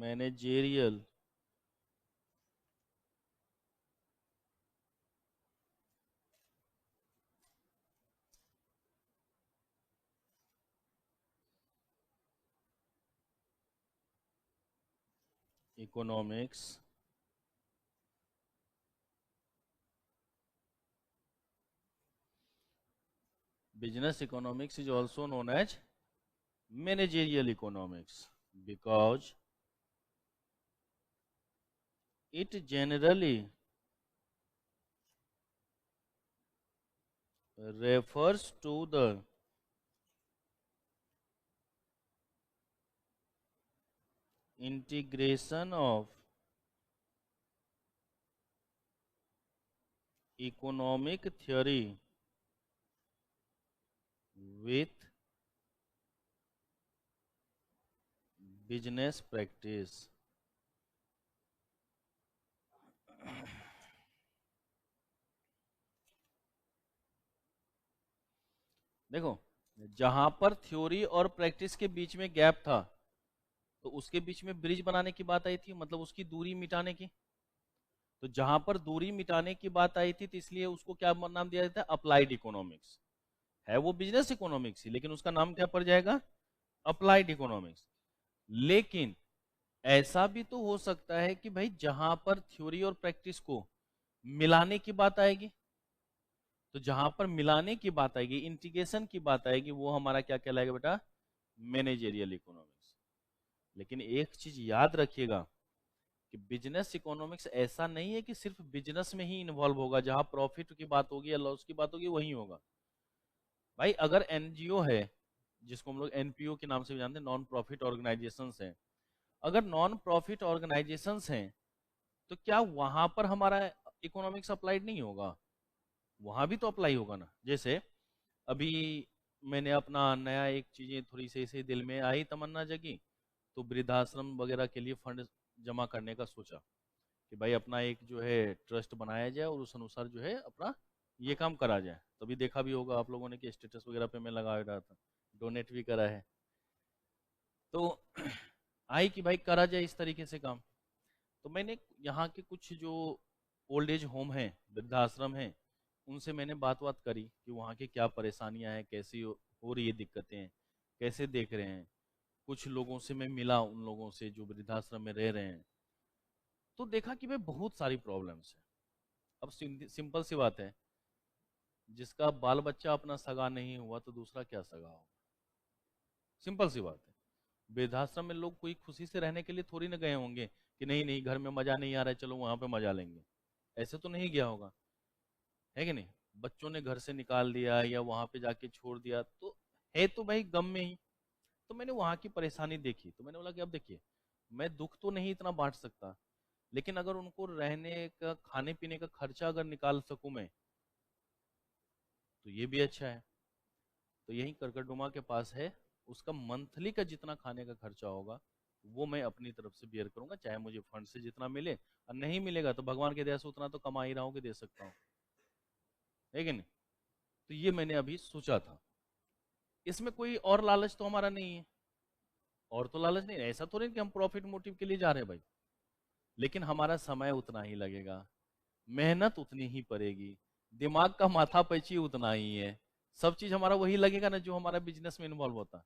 [SPEAKER 1] managerial economics business economics is also known as managerial economics because it generally refers to the integration of economic theory with business practice। देखो, जहां पर थ्योरी और प्रैक्टिस के बीच में gap था तो उसके बीच में ब्रिज बनाने की बात आई थी, मतलब उसकी दूरी मिटाने की। तो जहां पर दूरी मिटाने की बात आई थी तो इसलिए उसको क्या नाम दिया जाता है, अप्लाइड इकोनॉमिक्स। है वो बिजनेस इकोनॉमिक्स ही, लेकिन उसका नाम क्या पड़ जाएगा, अप्लाइड इकोनॉमिक्स। लेकिन ऐसा भी तो हो सकता है कि भाई जहां पर थ्योरी और प्रैक्टिस को मिलाने की बात आएगी, तो जहां पर मिलाने की बात आएगी, इंटीग्रेशन की बात आएगी, वो हमारा क्या कहलाएगा बेटा, मैनेजेरियल इकोनॉमिक्स। लेकिन एक चीज याद रखिएगा कि बिजनेस इकोनॉमिक्स ऐसा नहीं है कि सिर्फ बिजनेस में ही इन्वॉल्व होगा, जहां प्रॉफिट की बात होगी या लॉस की बात होगी वही होगा। भाई अगर एनजीओ है, जिसको हम लोग एनपीओ के नाम से भी जानते हैं, नॉन प्रॉफिट ऑर्गेनाइजेशंस हैं, अगर नॉन प्रॉफिट ऑर्गेनाइजेशंस हैं तो क्या वहां पर हमारा इकोनॉमिक्स अप्लाइड नहीं होगा, वहां भी तो अप्लाई होगा ना। जैसे अभी मैंने अपना नया एक चीजें थोड़ी सी ऐसे दिल में आई, तमन्ना जगी, तो वृद्धाश्रम वगैरह के लिए फंड जमा करने का सोचा कि भाई अपना एक जो है ट्रस्ट बनाया जाए और उस अनुसार जो है अपना ये काम करा जाए। तभी देखा भी होगा आप लोगों ने कि स्टेटस वगैरह पे मैं लगा रहा था, डोनेट भी करा है। तो आई कि भाई करा जाए इस तरीके से काम। तो मैंने यहाँ के कुछ जो ओल्ड एज होम हैं, वृद्धाश्रम हैं, उनसे मैंने बात करी कि वहाँ की क्या परेशानियां हैं, कैसी हो रही है दिक्कतें, कैसे देख रहे हैं। कुछ लोगों से मैं मिला, उन लोगों से जो वृद्धाश्रम में रह रहे हैं, तो देखा कि भाई बहुत सारी प्रॉब्लम्स है। अब सिंपल सी बात है, जिसका बाल बच्चा अपना सगा नहीं हुआ तो दूसरा क्या सगा होगा? सिंपल सी बात है। वृद्धाश्रम में लोग कोई खुशी से रहने के लिए थोड़ी ना गए होंगे कि नहीं नहीं घर में मजा नहीं आ रहा है, चलो वहां पे मजा लेंगे। ऐसे तो नहीं गया होगा, है कि नहीं? बच्चों ने घर से निकाल दिया या वहां पे जाके छोड़ दिया, तो है तो भाई गम में ही। तो मैंने वहां की परेशानी देखी, तो मैंने बोला कि अब देखिए, मैं दुख तो नहीं इतना बांट सकता, लेकिन अगर उनको रहने का खाने पीने का खर्चा अगर निकाल सकूं मैं, तो ये भी अच्छा है। तो यही करकटडुमा के पास है, उसका मंथली का जितना खाने का खर्चा होगा वो मैं अपनी तरफ से बियर करूंगा, चाहे मुझे फंड से जितना मिले, और नहीं मिलेगा तो भगवान के दया से उतना तो कमा ही रहा हूं कि दे सकता हूँ, है कि नहीं? तो ये मैंने अभी सोचा था। इसमें कोई और लालच तो हमारा नहीं है, और तो लालच नहीं है, ऐसा तो नहीं कि हम प्रॉफिट मोटिव के लिए जा रहे हैं भाई। लेकिन हमारा समय उतना ही लगेगा, मेहनत उतनी ही पड़ेगी, दिमाग का माथा पैची उतना ही है, सब चीज हमारा वही लगेगा ना जो हमारा बिजनेस में इन्वॉल्व होता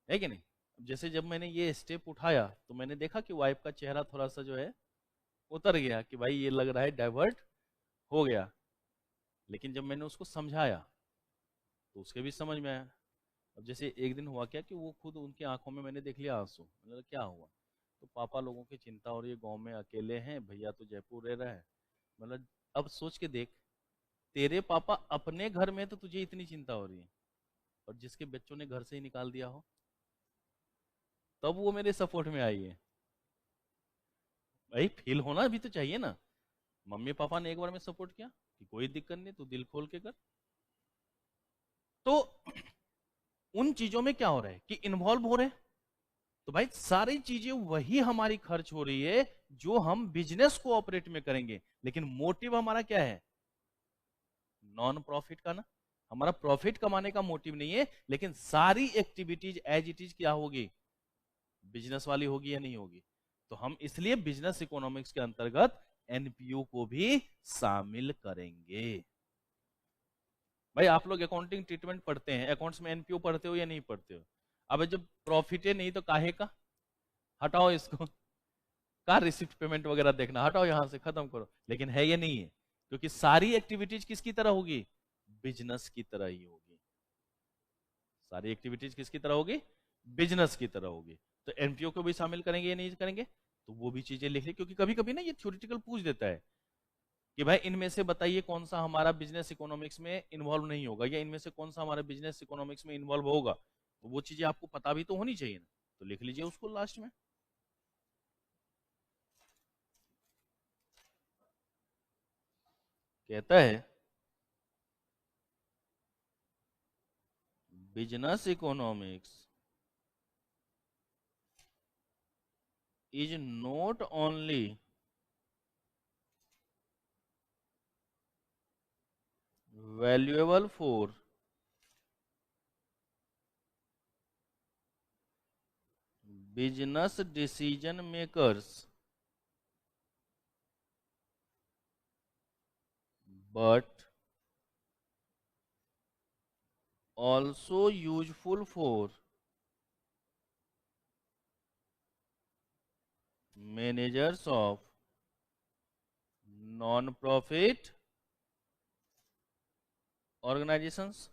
[SPEAKER 1] है कि नहीं? जैसे जब मैंने ये स्टेप उठाया तो मैंने देखा कि वाइफ का चेहरा थोड़ा सा जो है उतर गया कि भाई ये लग रहा है डाइवर्ट हो गया। लेकिन जब मैंने उसको समझाया तो उसके भी समझ में आया। अब जैसे एक दिन हुआ क्या कि वो खुद, उनकी आंखों में मैंने देख लिया आंसू। मैंने कहा क्या हुआ? तो पापा लोगों की चिंता हो रही है, गाँव में अकेले हैं, भैया तो जयपुर रह रहा है। मतलब अब सोच के देख, तेरे पापा अपने घर में तो तुझे इतनी चिंता हो रही है, और जिसके बच्चों ने घर से ही निकाल दिया हो, तब वो मेरे सपोर्ट में आई है। भाई फील होना भी तो चाहिए ना। मम्मी पापा ने एक बार में सपोर्ट किया कि कोई दिक्कत नहीं, तू दिल खोल के कर। तो उन चीजों में क्या हो रहा है कि इन्वॉल्व हो रहे हैं, तो भाई सारी चीजें वही हमारी खर्च हो रही है जो हम बिजनेस को ऑपरेट में करेंगे। लेकिन मोटिव हमारा क्या है? नॉन प्रॉफिट का ना। हमारा प्रॉफिट कमाने का मोटिव नहीं है, लेकिन सारी एक्टिविटीज एज इट इज क्या होगी? बिजनेस वाली होगी या नहीं होगी? तो हम इसलिए बिजनेस इकोनॉमिक्स के अंतर्गत एनपीयू को भी शामिल करेंगे। भाई आप लोग अकाउंटिंग ट्रीटमेंट पढ़ते हैं, अकाउंट्स में एनपीयू पढ़ते हो या नहीं पढ़ते हो? अब जब प्रॉफिट है नहीं तो काहे का? हटाओ इसको, का रिसिप्ट पेमेंट वगैरह देखना, हटाओ यहां से, खत्म करो। लेकिन है ये नहीं है, क्योंकि सारी एक्टिविटीज किसकी तरह होगी? बिजनेस की तरह ही होगी। सारी एक्टिविटीज किसकी तरह होगी? बिजनेस की तरह होगी। तो एनपीओ को भी शामिल करेंगे या नहीं करेंगे? तो वो भी चीजें लिख ली, क्योंकि कभी कभी ना ये थ्योरेटिकल पूछ देता है कि भाई इनमें से बताइए कौन सा हमारा बिजनेस इकोनॉमिक्स में इन्वॉल्व नहीं होगा, या इनमें से कौन सा हमारा बिजनेस इकोनॉमिक्स में इन्वॉल्व होगा। तो वो चीजें आपको पता भी तो होनी चाहिए ना, तो लिख लीजिए उसको लास्ट में। कहता है business economics is not only valuable for business decision makers but also useful for managers of non-profit organizations.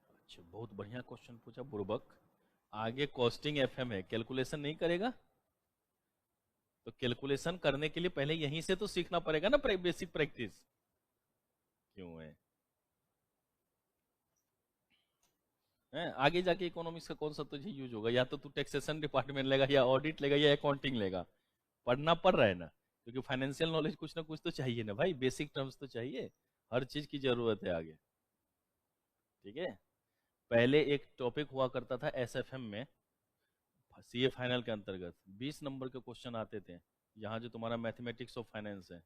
[SPEAKER 1] अच्छा, बहुत बढ़िया क्वेश्चन पूछा बुर्बक। आगे कॉस्टिंग एफएम है, कैलकुलेशन नहीं करेगा? तो कैलकुलेशन करने के लिए पहले यहीं से तो सीखना पड़ेगा ना, बेसिक प्रैक्टिस। क्यों है? है। आगे जाके इकोनॉमिक्स का कौन सा तुझे यूज होगा, या तो तू टैक्सेशन डिपार्टमेंट लेगा या ऑडिट लेगा या अकाउंटिंग लेगा। पढ़ना पड़ रहा है ना, क्योंकि फाइनेंशियल नॉलेज कुछ ना कुछ तो चाहिए ना भाई, बेसिक टर्म्स तो चाहिए, हर चीज की जरूरत है आगे। ठीक है। पहले एक टॉपिक हुआ करता था एसएफएम में, सीए फाइनल के अंतर्गत 20 नंबर के क्वेश्चन आते थे। यहाँ जो तुम्हारा मैथमेटिक्स ऑफ फाइनेंस है,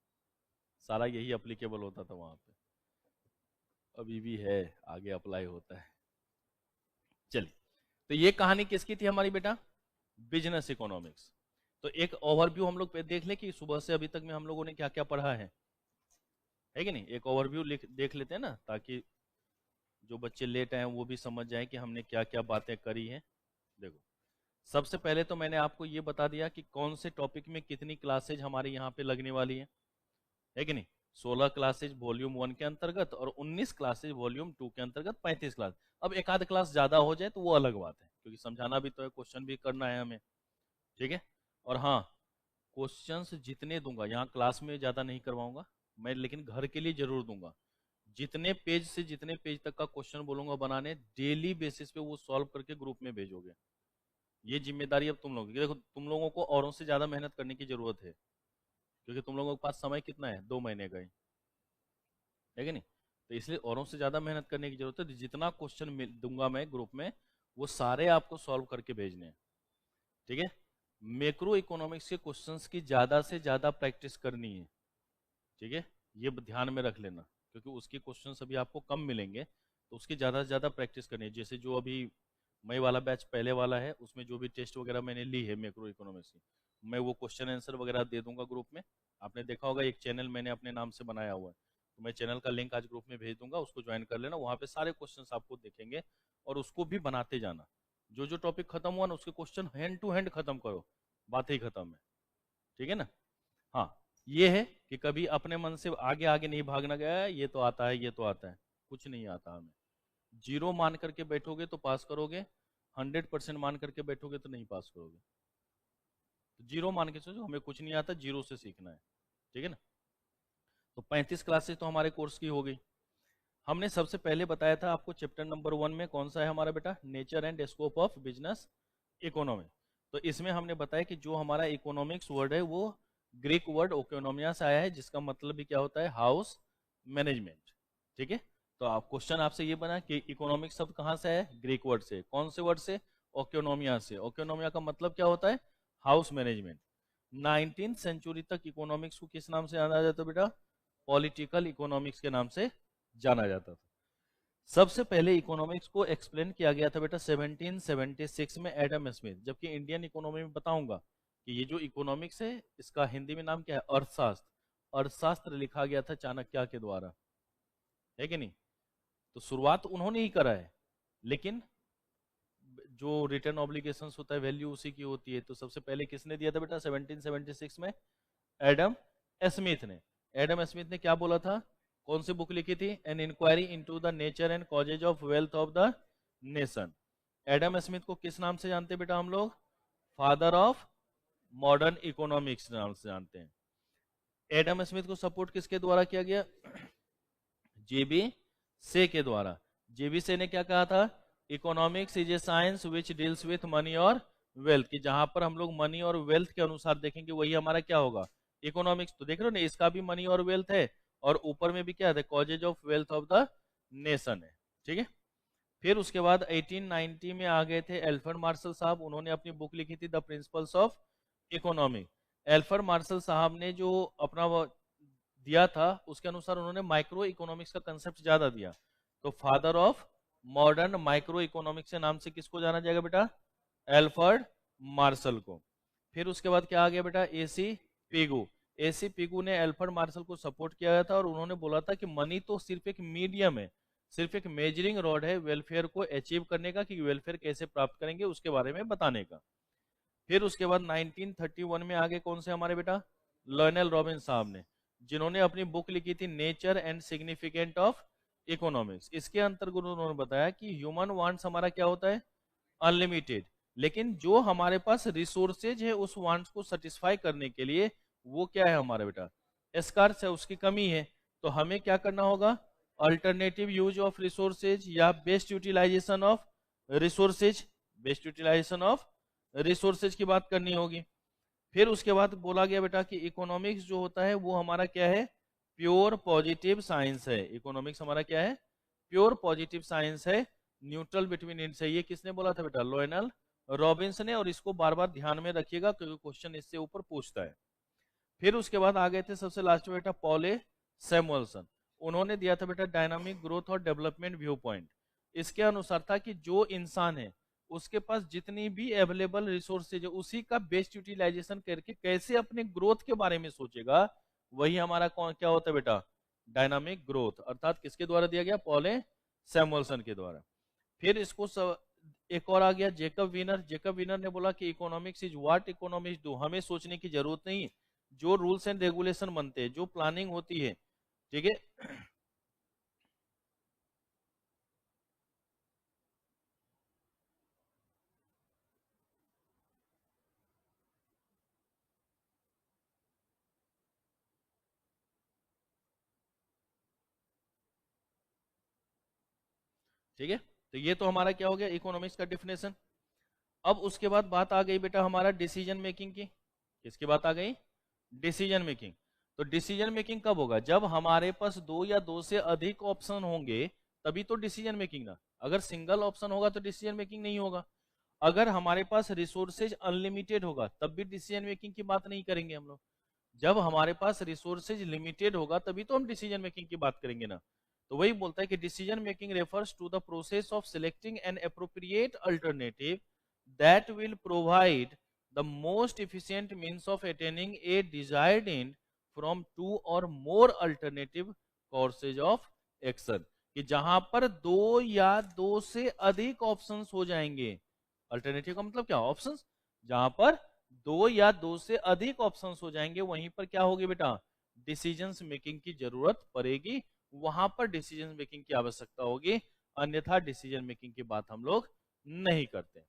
[SPEAKER 1] सारा यही अप्लीकेबल होता था वहाँ पे, अभी भी है, आगे अप्लाई होता है। चलिए, तो ये कहानी किसकी थी हमारी बेटा, बिजनेस इकोनॉमिक्स। तो एक ओवरव्यू हम लोग देख ले कि सुबह से अभी तक में हम लोगों ने क्या क्या पढ़ा है कि नहीं। एक ओवरव्यू देख लेते हैं ना, ताकि जो बच्चे लेट आए वो भी समझ जाए कि हमने क्या क्या बातें करी हैं। देखो, सबसे पहले तो मैंने आपको ये बता दिया कि कौन से टॉपिक में कितनी क्लासेज हमारे यहाँ पे लगने वाली है कि नहीं। 16 क्लासेज वॉल्यूम 1 के अंतर्गत और 19 क्लासेज वॉल्यूम 2 के अंतर्गत 35 क्लास। अब एक आध क्लास ज्यादा हो जाए तो वो अलग बात है, क्योंकि समझाना भी तो है, क्वेश्चन भी करना है हमें। ठीक है। और हाँ, क्वेश्चंस जितने दूंगा यहाँ क्लास में ज्यादा नहीं करवाऊंगा मैं, लेकिन घर के लिए जरूर दूंगा। जितने पेज से जितने पेज तक का क्वेश्चन बोलूंगा बनाने, डेली बेसिस पे वो सॉल्व करके ग्रुप में भेजोगे। ये जिम्मेदारी अब तुम लोगों की। देखो, तुम लोगों को औरों से ज्यादा मेहनत करने की जरूरत है, क्योंकि तुम लोगों के पास समय कितना है, 2 महीने का ही है कि नहीं। तो इसलिए औरों से ज्यादा मेहनत करने की जरूरत है। जितना क्वेश्चन दूंगा मैं ग्रुप में, वो सारे आपको सॉल्व करके भेजने हैं। ठीक है। मैक्रो इकोनॉमिक्स के क्वेश्चंस की ज्यादा से ज्यादा प्रैक्टिस करनी है। ठीक है, ये ध्यान में रख लेना, क्योंकि उसके क्वेश्चंस अभी आपको कम मिलेंगे, तो उसकी ज़्यादा से ज़्यादा प्रैक्टिस करनी है। जैसे जो अभी मई वाला बैच पहले वाला है, उसमें जो भी टेस्ट वगैरह मैंने ली है मैक्रो इकोनॉमिक्स की, मैं वो क्वेश्चन आंसर वगैरह दे दूंगा ग्रुप में। आपने देखा होगा एक चैनल मैंने अपने नाम से बनाया हुआ है, तो मैं चैनल का लिंक आज ग्रुप में भेज दूंगा, उसको ज्वाइन कर लेना। वहाँ पे सारे क्वेश्चन आपको दिखेंगे, और उसको भी बनाते जाना। जो जो टॉपिक खत्म हुआ ना, उसके क्वेश्चन हैंड टू हैंड खत्म करो, बात ही खत्म है। ठीक है ना। हाँ, ये है कि कभी अपने मन से आगे आगे नहीं भागना गया है, ये तो आता है, ये तो आता है, कुछ नहीं आता हमें। 0 मान करके बैठोगे तो पास करोगे, 100% मान करके बैठोगे तो नहीं पास करोगे। तो 0 मान के सोचो, हमें कुछ नहीं आता, 0 से सीखना है। ठीक है ना। तो 35 क्लासेस तो हमारे कोर्स की हो गई। हमने सबसे पहले बताया था आपको चैप्टर नंबर 1 में कौन सा है हमारा बेटा, nature and scope of business economy. तो इसमें हमने बताया कि जो हमारा इकोनॉमिक्स वर्ड है वो ग्रीक वर्ड ओकोनोमिया से आया है, जिसका मतलब भी क्या होता है, हाउस मैनेजमेंट। ठीक है। तो आप क्वेश्चन आपसे ये बना कि इकोनॉमिक्स शब्द कहाँ से है, ग्रीक वर्ड से। कौन से वर्ड से, ओकोनोमिया से। ओकोनोमिया का मतलब क्या होता है, हाउस मैनेजमेंट। 19th सेंचुरी तक इकोनॉमिक्स को किस नाम से जाना जाता है बेटा, पॉलिटिकल इकोनॉमिक्स के नाम से जाना जाता था। सबसे पहले इकोनॉमिक्स को एक्सप्लेन किया गया था बेटा 1776 में एडम स्मिथ। जबकि इंडियन इकोनॉमी में बताऊंगा कि ये जो इकोनॉमिक्स है, इसका हिंदी में नाम क्या है, अर्थशास्त्र। अर्थशास्त्र लिखा गया था चाणक्य के द्वारा, है कि नहीं। तो शुरुआत उन्होंने ही करा है, लेकिन जो रिटर्न ऑब्लिगेशंस होता है वैल्यू उसी की होती है। तो सबसे पहले किसने दिया था बेटा 1776 में, एडम स्मिथ ने। एडम स्मिथ ने क्या बोला था, कौन सी बुक लिखी थी, an inquiry into the nature and causes of wealth of the nation. Adam Smith को किस नाम से जानते हैं बेटा हम लोग, फादर ऑफ मॉडर्न इकोनॉमिक्स नाम से जानते हैं। एडम स्मिथ को सपोर्ट किसके द्वारा किया गया, जेबी से के द्वारा। जेबी से ने क्या कहा था, economics is a science which deals with money और वेल्थ, कि जहां पर हम लोग मनी और वेल्थ के अनुसार देखेंगे वही हमारा क्या होगा, इकोनॉमिक्स। तो देख रहे हो ना, इसका भी मनी और वेल्थ है, और ऊपर में भी क्या है, causes of wealth of the nation है। ठीक है। फिर उसके बाद 1890 में आ गए थे एल्फ्रेड मार्शल साहब, उन्होंने अपनी बुक लिखी थी the principles of economy. Alfred Marshall साहब ने जो अपना दिया था, उसके अनुसार उन्होंने माइक्रो इकोनॉमिक्स का कंसेप्ट ज्यादा दिया। तो father of modern micro economics के नाम से किसको जाना जाएगा बेटा, एल्फ्रेड मार्शल को। फिर उसके बाद क्या आ गया बेटा, एसी पिगू। एसी पिगू ने एल्फ्रेड मार्शल को सपोर्ट किया था, और उन्होंने बोला था कि मनी तो सिर्फ एक मीडियम है, सिर्फ एक मेजरिंग रॉड है वेलफेयर को अचीव करने का, कि वेलफेयर कैसे प्राप्त करेंगे उसके बारे में बताने का। फिर उसके बाद 1931 में आगे कौन से हमारे बेटा, लर्नल रॉबिन साहब ने, जिन्होंने अपनी बुक लिखी थी nature and significant of economics. इसके अंतर्गत उन्होंने बताया कि ह्यूमन वांट्स हमारा क्या होता है, अनलिमिटेड, लेकिन जो हमारे पास रिसोर्सेज है उस वांट्स को सेटिस्फाई करने के लिए वो क्या है हमारा बेटा, स्कार्स है, उसकी कमी है। तो हमें क्या करना होगा, अल्टरनेटिव यूज ऑफ रिसोर्सेज या best utilisation of resources, best utilisation of resources की बात करनी होगी। फिर उसके बाद बोला गया बेटा कि इकोनॉमिक्स जो होता है वो हमारा क्या है, प्योर पॉजिटिव साइंस है। इकोनॉमिक्स हमारा क्या है, प्योर पॉजिटिव साइंस है, न्यूट्रल बिटवीन इंड्स है। ये किसने बोला था बेटा, लोयनल रॉबिन्स ने, और इसको बार बार ध्यान में रखिएगा क्योंकि क्वेश्चन इससे ऊपर पूछता है। फिर उसके बाद आ गए थे सबसे लास्ट में बेटा पॉले सैमुअल्सन, उन्होंने दिया था बेटा डायनामिक ग्रोथ और डेवलपमेंट व्यू पॉइंट। इसके अनुसार था कि जो इंसान है उसके पास जितनी भी अवेलेबल रिसोर्सेज है उसी का बेस्ट यूटिलाइजेशन करके कैसे अपने ग्रोथ के बारे में सोचेगा, वही हमारा कौन क्या होता है बेटा, डायनामिक ग्रोथ। अर्थात किसके द्वारा दिया गया, पॉले सैमुअल्सन के द्वारा। फिर इसको एक और आ गया जेकब विनर। जेकब विनर ने बोला कि economics is what economics do, हमें सोचने की जरूरत नहीं, जो रूल्स एंड रेगुलेशन बनते हैं, जो प्लानिंग होती है, ठीक है। ठीक है, तो ये तो हमारा क्या हो गया, इकोनॉमिक्स का डिफिनेशन। अब उसके बाद बात आ गई बेटा हमारा डिसीजन मेकिंग की। किसकी बात आ गई, डिसीजन मेकिंग। तो डिसीजन मेकिंग कब होगा, जब हमारे पास दो या दो से अधिक ऑप्शन होंगे तभी तो डिसीजन मेकिंग ना। अगर सिंगल ऑप्शन होगा तो डिसीजन मेकिंग नहीं होगा। अगर हमारे पास रिसोर्सेज अनलिमिटेड होगा तब भी डिसीजन मेकिंग की बात नहीं करेंगे हम लोग। जब हमारे पास रिसोर्सेज लिमिटेड होगा तभी तो हम डिसीजन मेकिंग की बात करेंगे ना। तो वही बोलता है कि decision making refers to the process of selecting an appropriate alternative that will provide the most efficient means of attaining a desired end from two or more alternative courses of action। कि जहां पर दो या दो से अधिक options हो जाएंगे, अल्टरनेटिव का मतलब क्या, ऑप्शंस, जहां पर दो या दो से अधिक ऑप्शंस हो जाएंगे वहीं पर क्या होगी बेटा, डिसीजन मेकिंग की जरूरत पड़ेगी, वहां पर डिसीजन मेकिंग की आवश्यकता होगी, अन्यथा डिसीजन मेकिंग की बात हम लोग नहीं करते।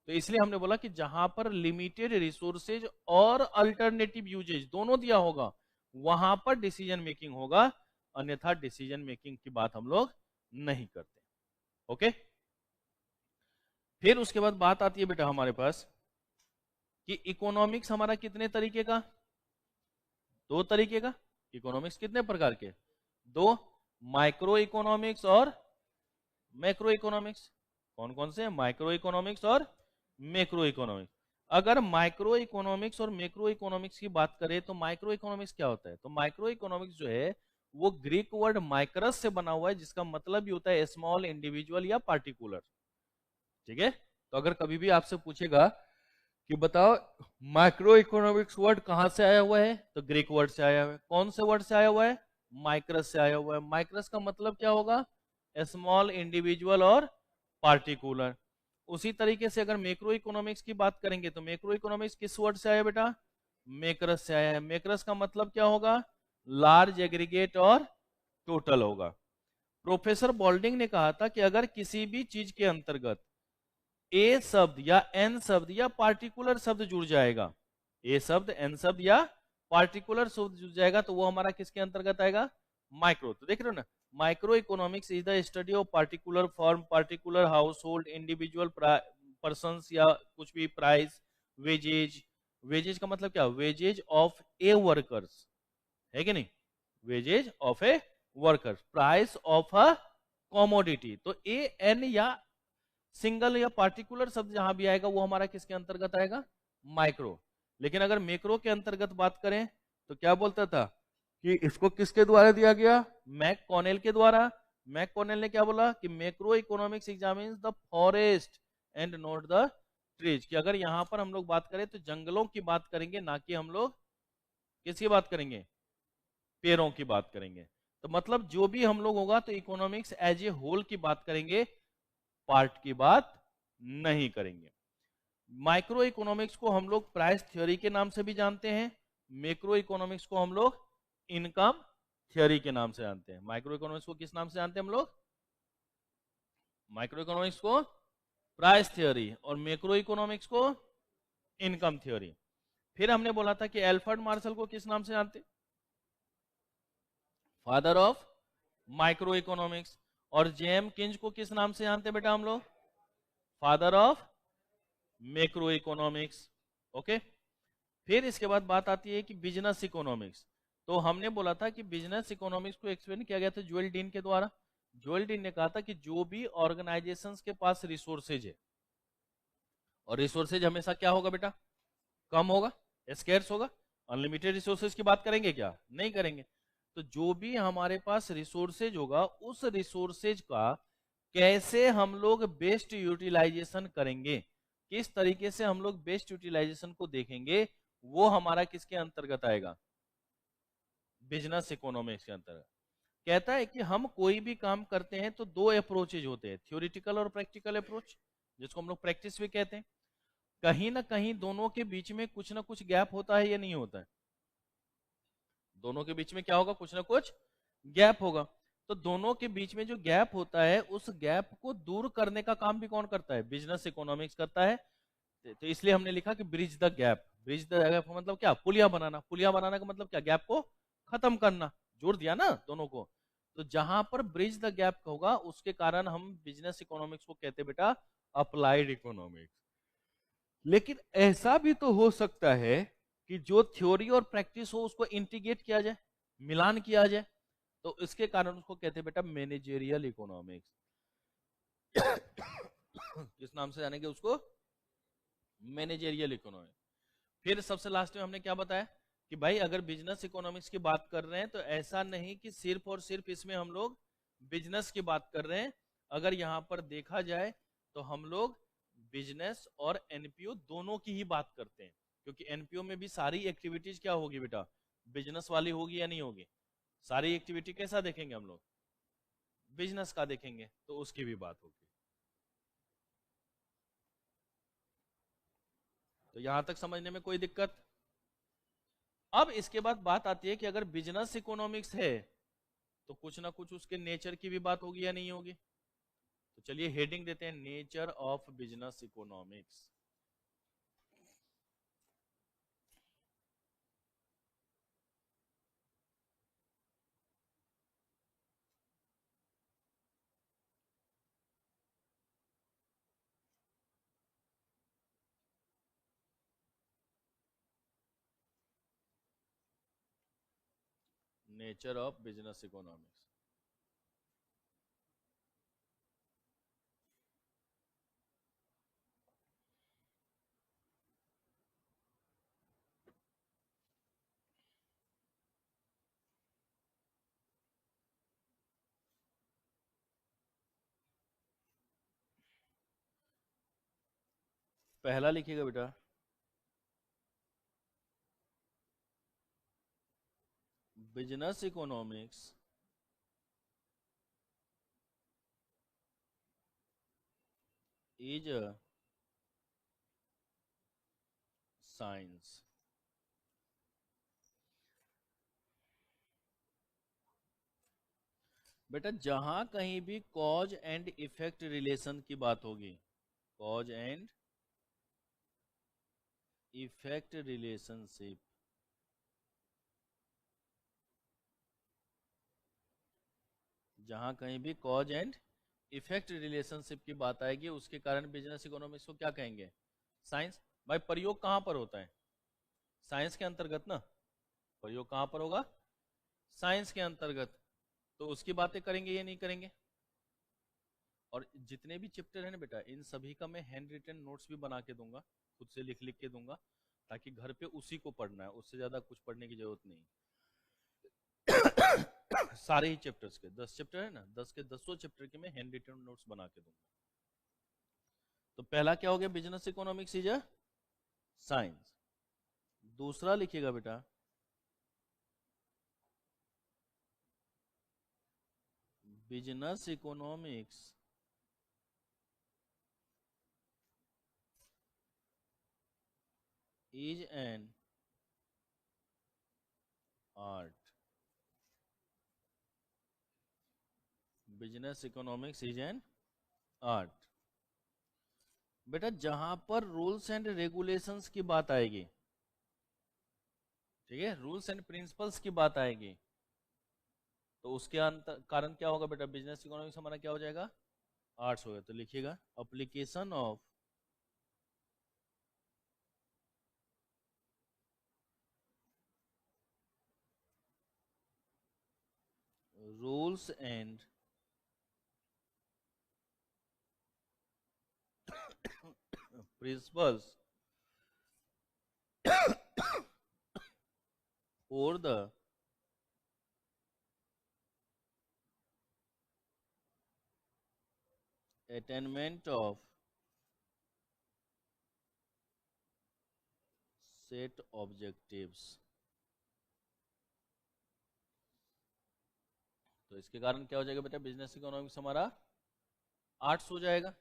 [SPEAKER 1] तो इसलिए हमने बोला कि जहां पर लिमिटेड रिसोर्सेज और अल्टरनेटिव यूजेज दोनों दिया होगा वहां पर डिसीजन मेकिंग होगा, अन्यथा डिसीजन मेकिंग की बात हम लोग नहीं करते। ओके, फिर उसके बाद बात आती है बेटा हमारे पास कि इकोनॉमिक्स हमारा कितने तरीके का, दो तरीके का। इकोनॉमिक्स कितने प्रकार के, दो, माइक्रो इकोनॉमिक्स और मैक्रो इकोनॉमिक्स। कौन कौन से, माइक्रो इकोनॉमिक्स और मैक्रो इकोनॉमिक्स। अगर माइक्रो इकोनॉमिक्स और मैक्रो इकोनॉमिक्स की बात करें तो माइक्रो इकोनॉमिक्स क्या होता है, तो माइक्रो इकोनॉमिक्स जो है वो ग्रीक वर्ड माइक्रस से बना हुआ है, जिसका मतलब भी होता है स्मॉल, इंडिविजुअल या पार्टिकुलर। ठीक है, तो अगर कभी भी आपसे पूछेगा कि बताओ माइक्रो इकोनॉमिक्स वर्ड कहां से आया हुआ है, तो ग्रीक वर्ड से आया हुआ है। कौन से वर्ड से आया हुआ है, माइक्रस से आया हुआ है। माइक्रस का मतलब क्या होगा, स्मॉल, इंडिविजुअल और पार्टिकुलर। उसी तरीके से अगर मैक्रो इकोनॉमिक्स की बात करेंगे तो मैक्रो इकोनॉमिक्स किस वर्ड से आया बेटा, मैक्रस से आया है। मैक्रस का मतलब क्या होगा, लार्ज, एग्रीगेट और टोटल होगा। प्रोफेसर बॉल्डिंग ने कहा था कि अगर किसी भी चीज के अंतर्गत ए शब्द या एन शब्द या पार्टिकुलर शब्द जुड़ जाएगा, ए शब्द, एन शब्द या पार्टिकुलर शब्द जुड़ जाएगा तो वो हमारा किसके अंतर्गत आएगा, माइक्रो। तो देख रहे हो ना, micro economics is the study of particular form, particular house hold, individual person या कुछ भी, प्राइस, वेजेज। वेजेज का मतलब क्या, वेजेज ऑफ ए वर्कर्स, है कि नहीं, wages of a workers, price of a commodity. तो ए, एन या सिंगल या पार्टिकुलर शब्द जहां भी आएगा वो हमारा किसके अंतर्गत आएगा, माइक्रो। लेकिन अगर मैक्रो के अंतर्गत बात करें तो क्या बोलता था कि इसको किसके द्वारा दिया गया, मैक कॉनेल के द्वारा। मैक कॉनेल ने क्या बोला कि macro economics examines the forest and not the trees, कि अगर यहां पर हम लोग बात करें तो जंगलों की बात करेंगे, ना कि हम लोग किसकी बात करेंगे, पेड़ों की बात करेंगे। तो मतलब जो भी हम लोग होगा तो इकोनॉमिक्स एज ए होल की बात करेंगे, पार्ट की बात नहीं करेंगे। माइक्रो इकोनॉमिक्स को हम लोग प्राइस थ्योरी के नाम से भी जानते हैं, मैक्रो इकोनॉमिक्स को हम लोग इनकम थ्योरी के नाम से जानते हैं। माइक्रो इकोनॉमिक्स को किस नाम से जानते हैं हम लोग, माइक्रो इकोनॉमिक्स को प्राइस थ्योरी और मैक्रो इकोनॉमिक्स को इनकम थ्योरी। फिर हमने बोला था कि एल्फ्रेड मार्शल को किस नाम से जानते, फादर ऑफ माइक्रो इकोनॉमिक्स। और जेएम किंज को किस नाम से जानते हैं बेटा हम लोग, father of macro economics. Okay, फिर इसके बाद बात आती है कि बिजनेस इकोनॉमिक्स। तो हमने बोला था कि बिजनेस इकोनॉमिक्स को एक्सप्लेन किया गया था जोएल डीन के द्वारा। जोएल डीन ने कहा था कि जो भी ऑर्गेनाइजेशंस के पास रिसोर्सेज है, और रिसोर्सेज हमेशा क्या होगा बेटा, कम होगा, स्केर्स होगा। अनलिमिटेड रिसोर्सेज की बात करेंगे क्या, नहीं करेंगे। तो जो भी हमारे पास रिसोर्सेज होगा, उस रिसोर्सेज का कैसे हम लोग बेस्ट यूटिलाइजेशन करेंगे, किस तरीके से हम लोग बेस्ट यूटिलाइजेशन को देखेंगे, वो हमारा किसके अंतर्गत आएगा, बिजनेस इकोनॉमिक्स के अंतर्गत। कहता है कि हम कोई भी काम करते हैं तो दो अप्रोचेज होते हैं, थ्योरेटिकल और प्रैक्टिकल अप्रोच, जिसको हम लोग प्रैक्टिस भी कहते हैं। कहीं ना कहीं दोनों के बीच में कुछ ना कुछ गैप होता है या नहीं होता है, दोनों के बीच में क्या होगा, कुछ ना कुछ गैप होगा। तो दोनों के बीच में जो गैप होता है, उस गैप को दूर करने का काम भी कौन करता है, बिजनेस इकोनॉमिक्स करता है। तो इसलिए हमने लिखा कि bridge the gap. Bridge the gap मतलब क्या, पुलिया बनाना। पुलिया बनाना का मतलब क्या, गैप को खत्म करना। जोड़ दिया ना दोनों को। तो जहां पर ब्रिज द गैप होगा, उसके कारण हम बिजनेस इकोनॉमिक्स को कहते हैं बेटा अप्लाइड इकोनॉमिक्स। लेकिन ऐसा भी तो हो सकता है कि जो थ्योरी और प्रैक्टिस हो उसको इंटीग्रेट किया जाए, मिलान किया जाए, तो इसके कारण उसको कहते हैं बेटा मैनेजेरियल इकोनॉमिक्स। किस नाम से जानेंगे उसको, मैनेजेरियल इकोनॉमिक्स। फिर सबसे लास्ट में हमने क्या बताया कि भाई अगर बिजनेस इकोनॉमिक्स की बात कर रहे हैं तो ऐसा नहीं कि सिर्फ और सिर्फ इसमें हम लोग बिजनेस की बात कर रहे हैं। अगर यहां पर देखा जाए तो हम लोग बिजनेस और एनपीओ दोनों की ही बात करते हैं, क्योंकि एनपीओ में भी सारी एक्टिविटीज क्या होगी बेटा, बिजनेस वाली होगी या नहीं होगी। सारी एक्टिविटी कैसा देखेंगे हम लोग, बिजनेस का देखेंगे, तो उसकी भी बात होगी। तो यहां तक समझने में कोई दिक्कत। अब इसके बाद बात आती है कि अगर बिजनेस इकोनॉमिक्स है तो कुछ ना कुछ उसके नेचर की भी बात होगी या नहीं होगी। तो चलिए हेडिंग देते हैं, nature of business economics. Nature of business economics. पहला लिखिएगा बेटा, business economics is a science. बेटा जहां कहीं भी कॉज एंड इफेक्ट रिलेशन की बात होगी, कॉज एंड इफेक्ट रिलेशनशिप, जहां कहीं भी कॉज एंड इफेक्ट रिलेशनशिप की बात आएगी, उसके कारण बिजनेस इकोनॉमिक्स को क्या कहेंगे, साइंस। भाई प्रयोग कहां पर होता है, साइंस के अंतर्गत ना। प्रयोग कहां पर होगा, साइंस के अंतर्गत। तो उसकी बातें करेंगे या नहीं करेंगे। और जितने भी चैप्टर है ना बेटा, इन सभी का मैं हैंड रिटन नोट्स भी बना के दूंगा, खुद से लिख लिख के दूंगा, ताकि घर पे उसी को पढ़ना है, उससे ज्यादा कुछ पढ़ने की जरूरत नहीं। सारे ही चैप्टर्स के 10 चैप्टर है ना, 10 के 10 चैप्टर के मैं हैंड रिटन नोट्स बना के दूंगा। तो पहला क्या हो गया, business economics is a science. दूसरा लिखिएगा बेटा, business economics is an art. Business economics is an art. बेटा जहां पर रूल्स एंड रेगुलेशंस की बात आएगी, ठीक है, रूल्स एंड प्रिंसिपल्स की बात आएगी, तो उसके कारण क्या होगा बेटा, बिजनेस इकोनॉमिक्स हमारा क्या हो जाएगा, आर्ट्स हो गया, तो लिखिएगा application of rules and principles for the attainment of set objectives। तो इसके कारण क्या हो जाएगा बेटा, बिजनेस इकोनॉमिक्स हमारा आर्ट्स हो जाएगा।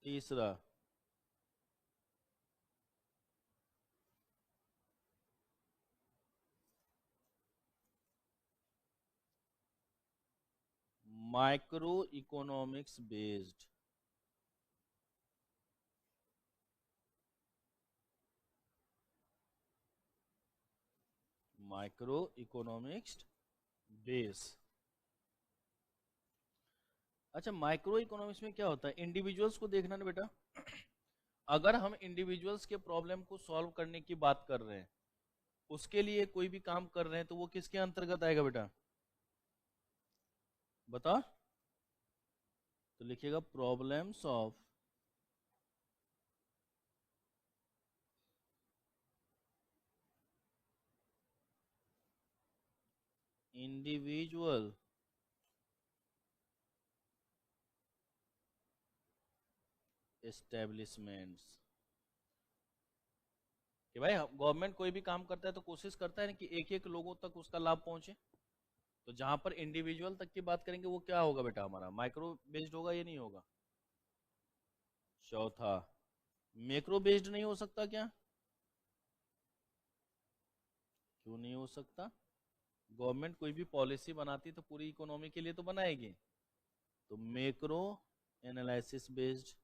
[SPEAKER 1] तीसरा, micro economics based, micro economics base. अच्छा, माइक्रो इकोनॉमिक्स में क्या होता है, इंडिविजुअल्स को देखना ना बेटा। अगर हम इंडिविजुअल्स के प्रॉब्लम को सॉल्व करने की बात कर रहे हैं, उसके लिए कोई भी काम कर रहे हैं, तो वो किसके अंतर्गत आएगा बेटा, बता। तो लिखिएगा प्रॉब्लम्स ऑफ इंडिविजुअल एस्टेब्लिशमेंट्स। कि भाई गवर्नमेंट कोई भी काम करता है तो कोशिश करता है ना कि एक एक लोगों तक उसका लाभ पहुंचे। तो जहां पर इंडिविजुअल तक की बात करेंगे वो क्या होगा बेटा, हमारा माइक्रो बेस्ड होगा, ये नहीं होगा। चौथा, मैक्रो बेस्ड नहीं हो सकता क्या, क्यों नहीं हो सकता। गवर्नमेंट कोई भी पॉलिसी बनाती तो पूरी इकोनॉमी के लिए तो बनाएगी। तो मैक्रो एनालिसिस बेस्ड।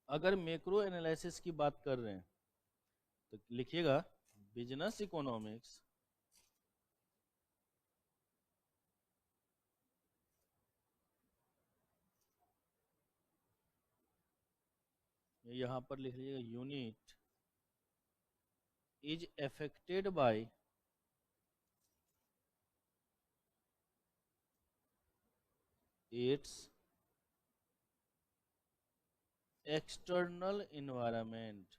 [SPEAKER 1] अगर मैक्रो एनालिसिस की बात कर रहे हैं तो लिखिएगा बिजनेस इकोनॉमिक्स यहां पर लिख लीजिएगा unit is affected by its external environment।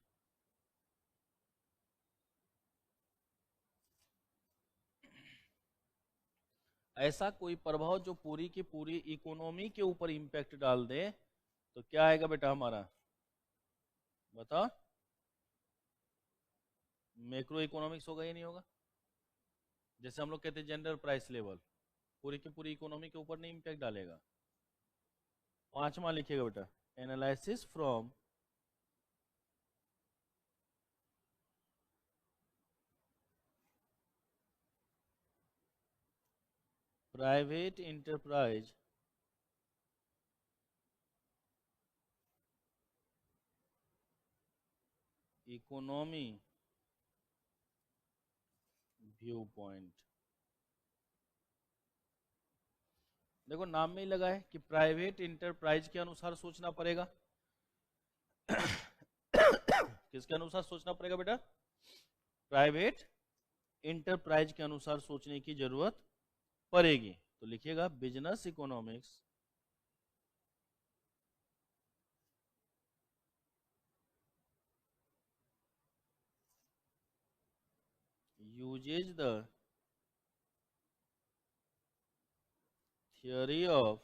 [SPEAKER 1] ऐसा कोई प्रभाव जो पूरी की पूरी इकोनॉमी के ऊपर इम्पैक्ट डाल दे, तो क्या आएगा बेटा हमारा, बता। मैक्रो इकोनॉमिक्स होगा या नहीं होगा। जैसे हम लोग कहते हैं जनरल प्राइस लेवल, पूरी की पूरी इकोनॉमी के ऊपर नहीं इम्पैक्ट डालेगा। पांचवा लिखिएगा बेटा analysis from private enterprise economy view point. देखो नाम में ही लगा है कि प्राइवेट इंटरप्राइज के अनुसार सोचना पड़ेगा। किसके अनुसार सोचना पड़ेगा बेटा, प्राइवेट इंटरप्राइज के अनुसार सोचने की जरूरत पड़ेगी। तो लिखिएगा business economics uses the theory of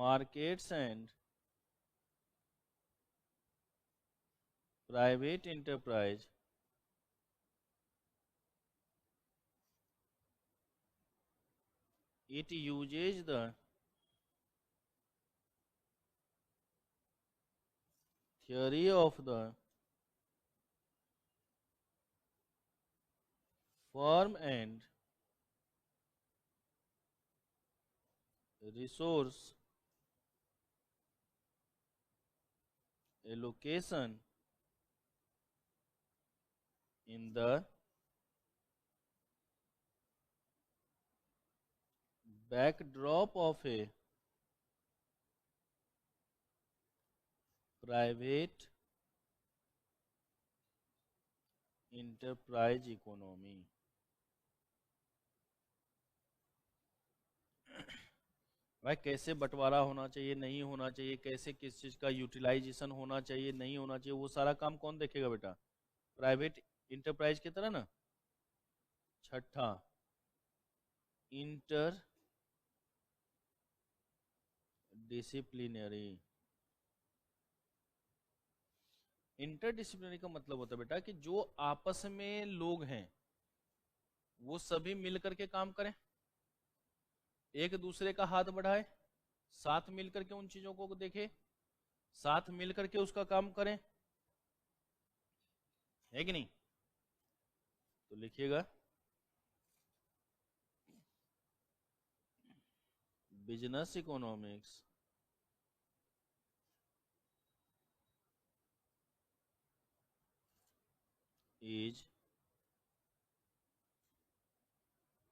[SPEAKER 1] markets and private enterprise it uses the theory of the firm and resource allocation in the backdrop of a private enterprise economy। भाई कैसे बंटवारा होना चाहिए, नहीं होना चाहिए, कैसे किस चीज का यूटिलाइजेशन होना चाहिए, नहीं होना चाहिए, वो सारा काम कौन देखेगा बेटा? प्राइवेट इंटरप्राइज की तरह ना। छठा, इंटर डिसिप्लिनरी। इंटरडिसिप्लिनरी का मतलब होता है बेटा कि जो आपस में लोग हैं वो सभी मिलकर के काम करें, एक दूसरे का हाथ बढ़ाए, साथ मिलकर के उन चीजों को देखे, साथ मिलकर के उसका काम करें, है कि नहीं? तो लिखिएगा business economics is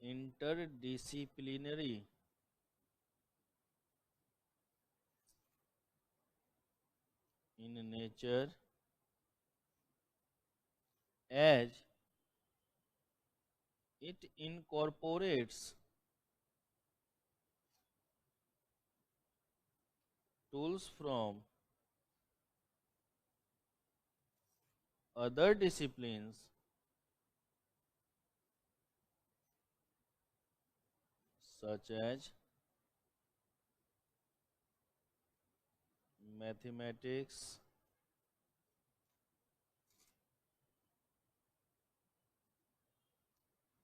[SPEAKER 1] interdisciplinary in nature as it incorporates tools from other disciplines such as mathematics,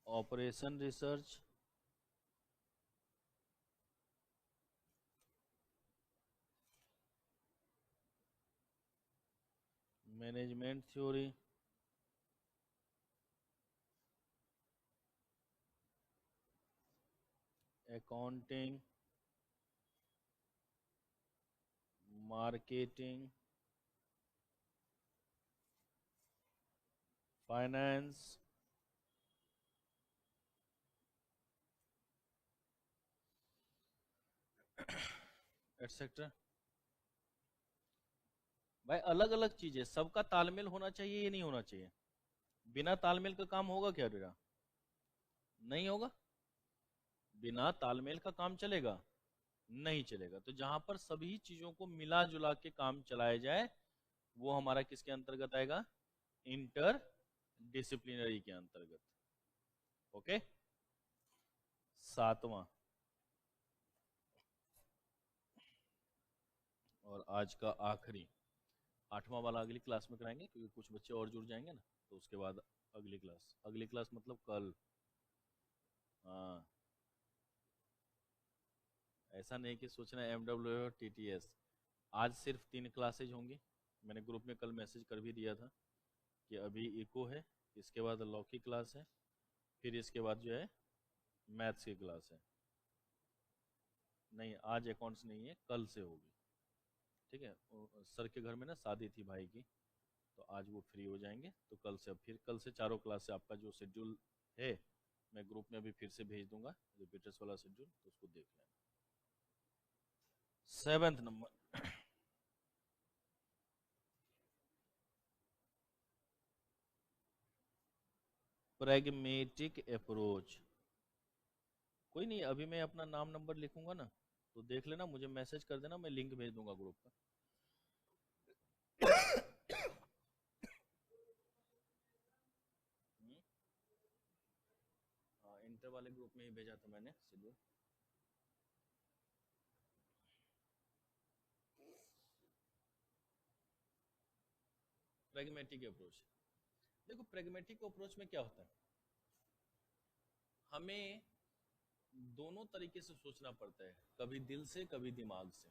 [SPEAKER 1] operation research, management theory, accounting, marketing, finance, etc। भाई अलग अलग चीजें, सबका तालमेल होना चाहिए, ये नहीं होना चाहिए। बिना तालमेल का काम होगा क्या बेटा? नहीं होगा। बिना तालमेल का काम चलेगा? नहीं चलेगा। तो जहां पर सभी चीजों को मिला जुला के काम चलाया जाए वो हमारा किसके अंतर्गत आएगा? इंटर डिसिप्लिनरी के अंतर्गत। ओके। सातवां और आज का आखिरी, आठवां वाला अगली क्लास में कराएंगे क्योंकि कुछ बच्चे और जुड़ जाएंगे ना, तो उसके बाद अगली क्लास मतलब कल। हाँ, ऐसा नहीं कि सोचना MW और TTS। आज सिर्फ 3 क्लासेज होंगी। मैंने ग्रुप में कल मैसेज कर भी दिया था कि अभी इको है, इसके बाद लॉ की क्लास है, फिर इसके बाद जो है मैथ्स की क्लास है। नहीं, आज अकाउंट्स नहीं है, कल से होगी। ठीक है, सर के घर में ना शादी थी भाई की, तो आज वो फ्री हो जाएंगे, तो कल से, अब फिर कल से चारों क्लास से आपका जो शेड्यूल है मैं ग्रुप में अभी फिर से भेज दूंगा, रिपीटर्स वाला शेड्यूल, तो उसको देख लेना। 7th number, pragmatic approach. कोई नहीं, अभी मैं अपना नाम नंबर लिखूंगा ना, तो देख लेना, मुझे मैसेज कर देना, मैं लिंक भेज दूंगा ग्रुप का। हाँ, इंटर वाले ग्रुप में ही भेजा था मैंने शेड्यूल। प्रैग्मेटिक अप्रोच, देखो प्रैग्मेटिक अप्रोच में क्या होता है, हमें दोनों तरीके से सोचना पड़ता है, कभी दिल से कभी दिमाग से,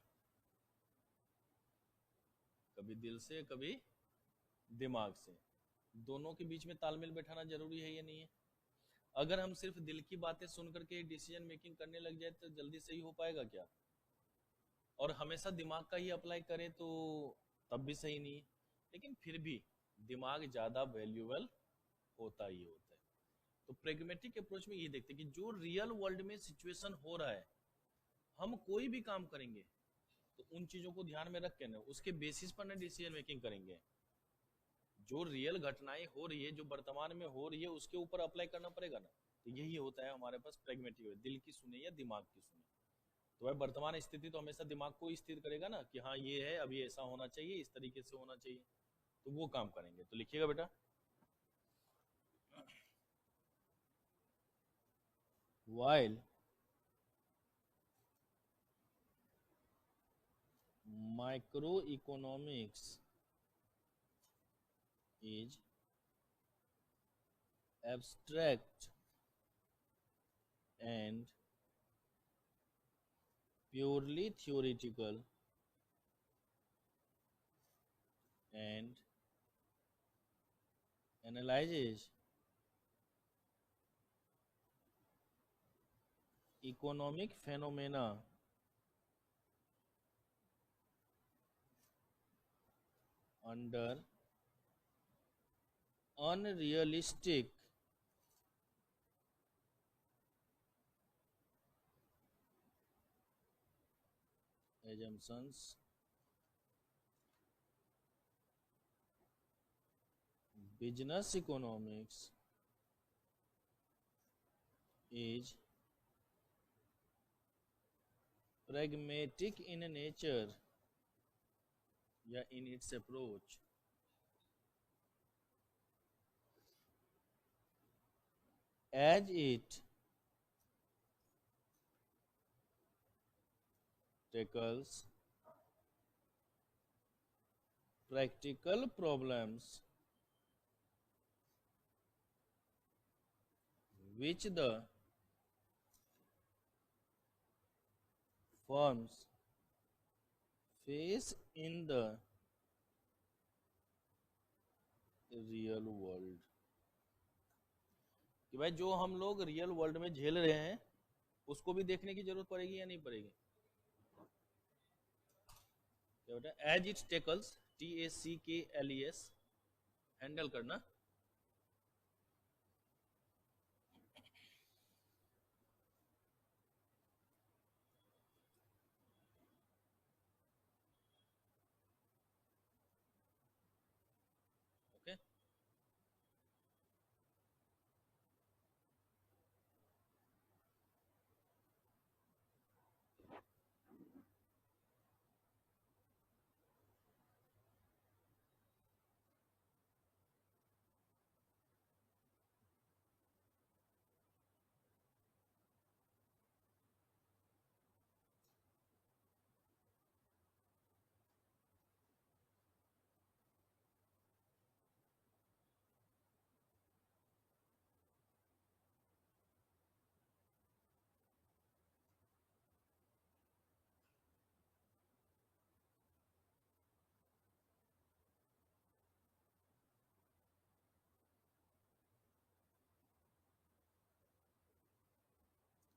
[SPEAKER 1] कभी दिल से कभी दिमाग से। दोनों के बीच में तालमेल बैठाना जरूरी है या नहीं है? अगर हम सिर्फ दिल की बातें सुन करके डिसीजन मेकिंग करने लग जाए तो जल्दी सही हो पाएगा क्या? और हमेशा दिमाग का ही अप्लाई करें तो तब भी सही नहीं है। लेकिन फिर भी दिमाग ज़्यादा वैल्यूएबल होता ही होता है। तो प्रेगमेटिक अप्रोच में ये देखते हैं कि जो रियल वर्ल्ड में सिचुएशन हो रहा है, हम कोई भी काम करेंगे तो उन चीज़ों को ध्यान में रख के ना उसके बेसिस पर ना डिसीजन मेकिंग करेंगे। जो रियल घटनाएं हो रही है, जो वर्तमान में हो रही है, उसके ऊपर अप्लाई करना पड़ेगा ना। तो यही होता है हमारे पास प्रेगमेटिक, दिल की सुने या दिमाग की सुने। तो भाई वर्तमान स्थिति तो हमेशा दिमाग को ही स्थिर करेगा ना कि हाँ ये है, अभी ऐसा होना चाहिए, इस तरीके से होना चाहिए, तो वो काम करेंगे। तो लिखिएगा बेटा, while microeconomics is abstract and purely theoretical and analyzes economic phenomena under unrealistic assumptions, business economics is pragmatic in nature या in its approach, as it tackles practical problems which the firms face in the real world. कि भाई जो हम लोग real world में झेल रहे हैं उसको भी देखने की जरूरत पड़ेगी या नहीं पड़ेगी? क्या बेटा? एज इट टेकल्स, TACKLES, हैंडल करना। ओके,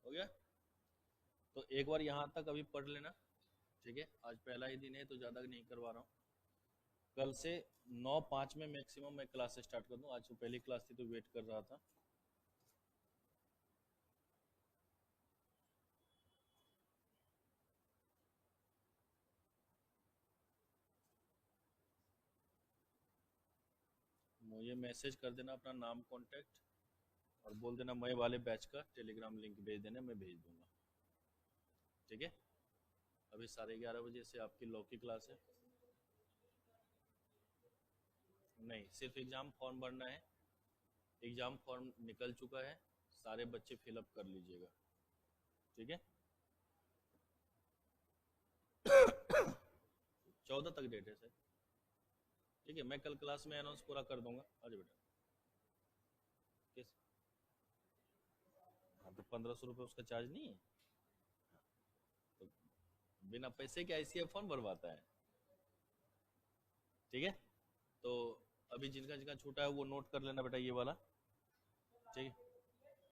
[SPEAKER 1] हो गया। तो एक बार यहाँ तक अभी पढ़ लेना, ठीक है? आज पहला ही दिन है तो ज़्यादा नहीं करवा रहा हूँ। कल से 9:05 में मैक्सिमम मैं क्लास स्टार्ट कर दूँ। आज तो पहली क्लास थी तो वेट कर रहा था। मुझे मैसेज कर देना अपना नाम, कांटेक्ट, और बोल देना मैं वाले बैच का टेलीग्राम लिंक भेज देना, मैं भेज दूंगा, ठीक है? अभी 11:30 बजे से आपकी लॉ की क्लास है। नहीं, सिर्फ एग्ज़ाम फॉर्म भरना है। एग्ज़ाम फॉर्म निकल चुका है, सारे बच्चे फिलअप कर लीजिएगा, ठीक है? 14 तक डेट है सर, ठीक है? मैं कल क्लास में अनाउंस पूरा कर दूंगा। आ जाओ बेटा। किस? हाँ, तो 1500 रुपये उसका चार्ज नहीं है? तो बिना पैसे के ICF फॉर्म भरवाता है, ठीक है? तो अभी जिनका जिनका छूटा है वो नोट कर लेना बेटा, ये वाला, ठीक है?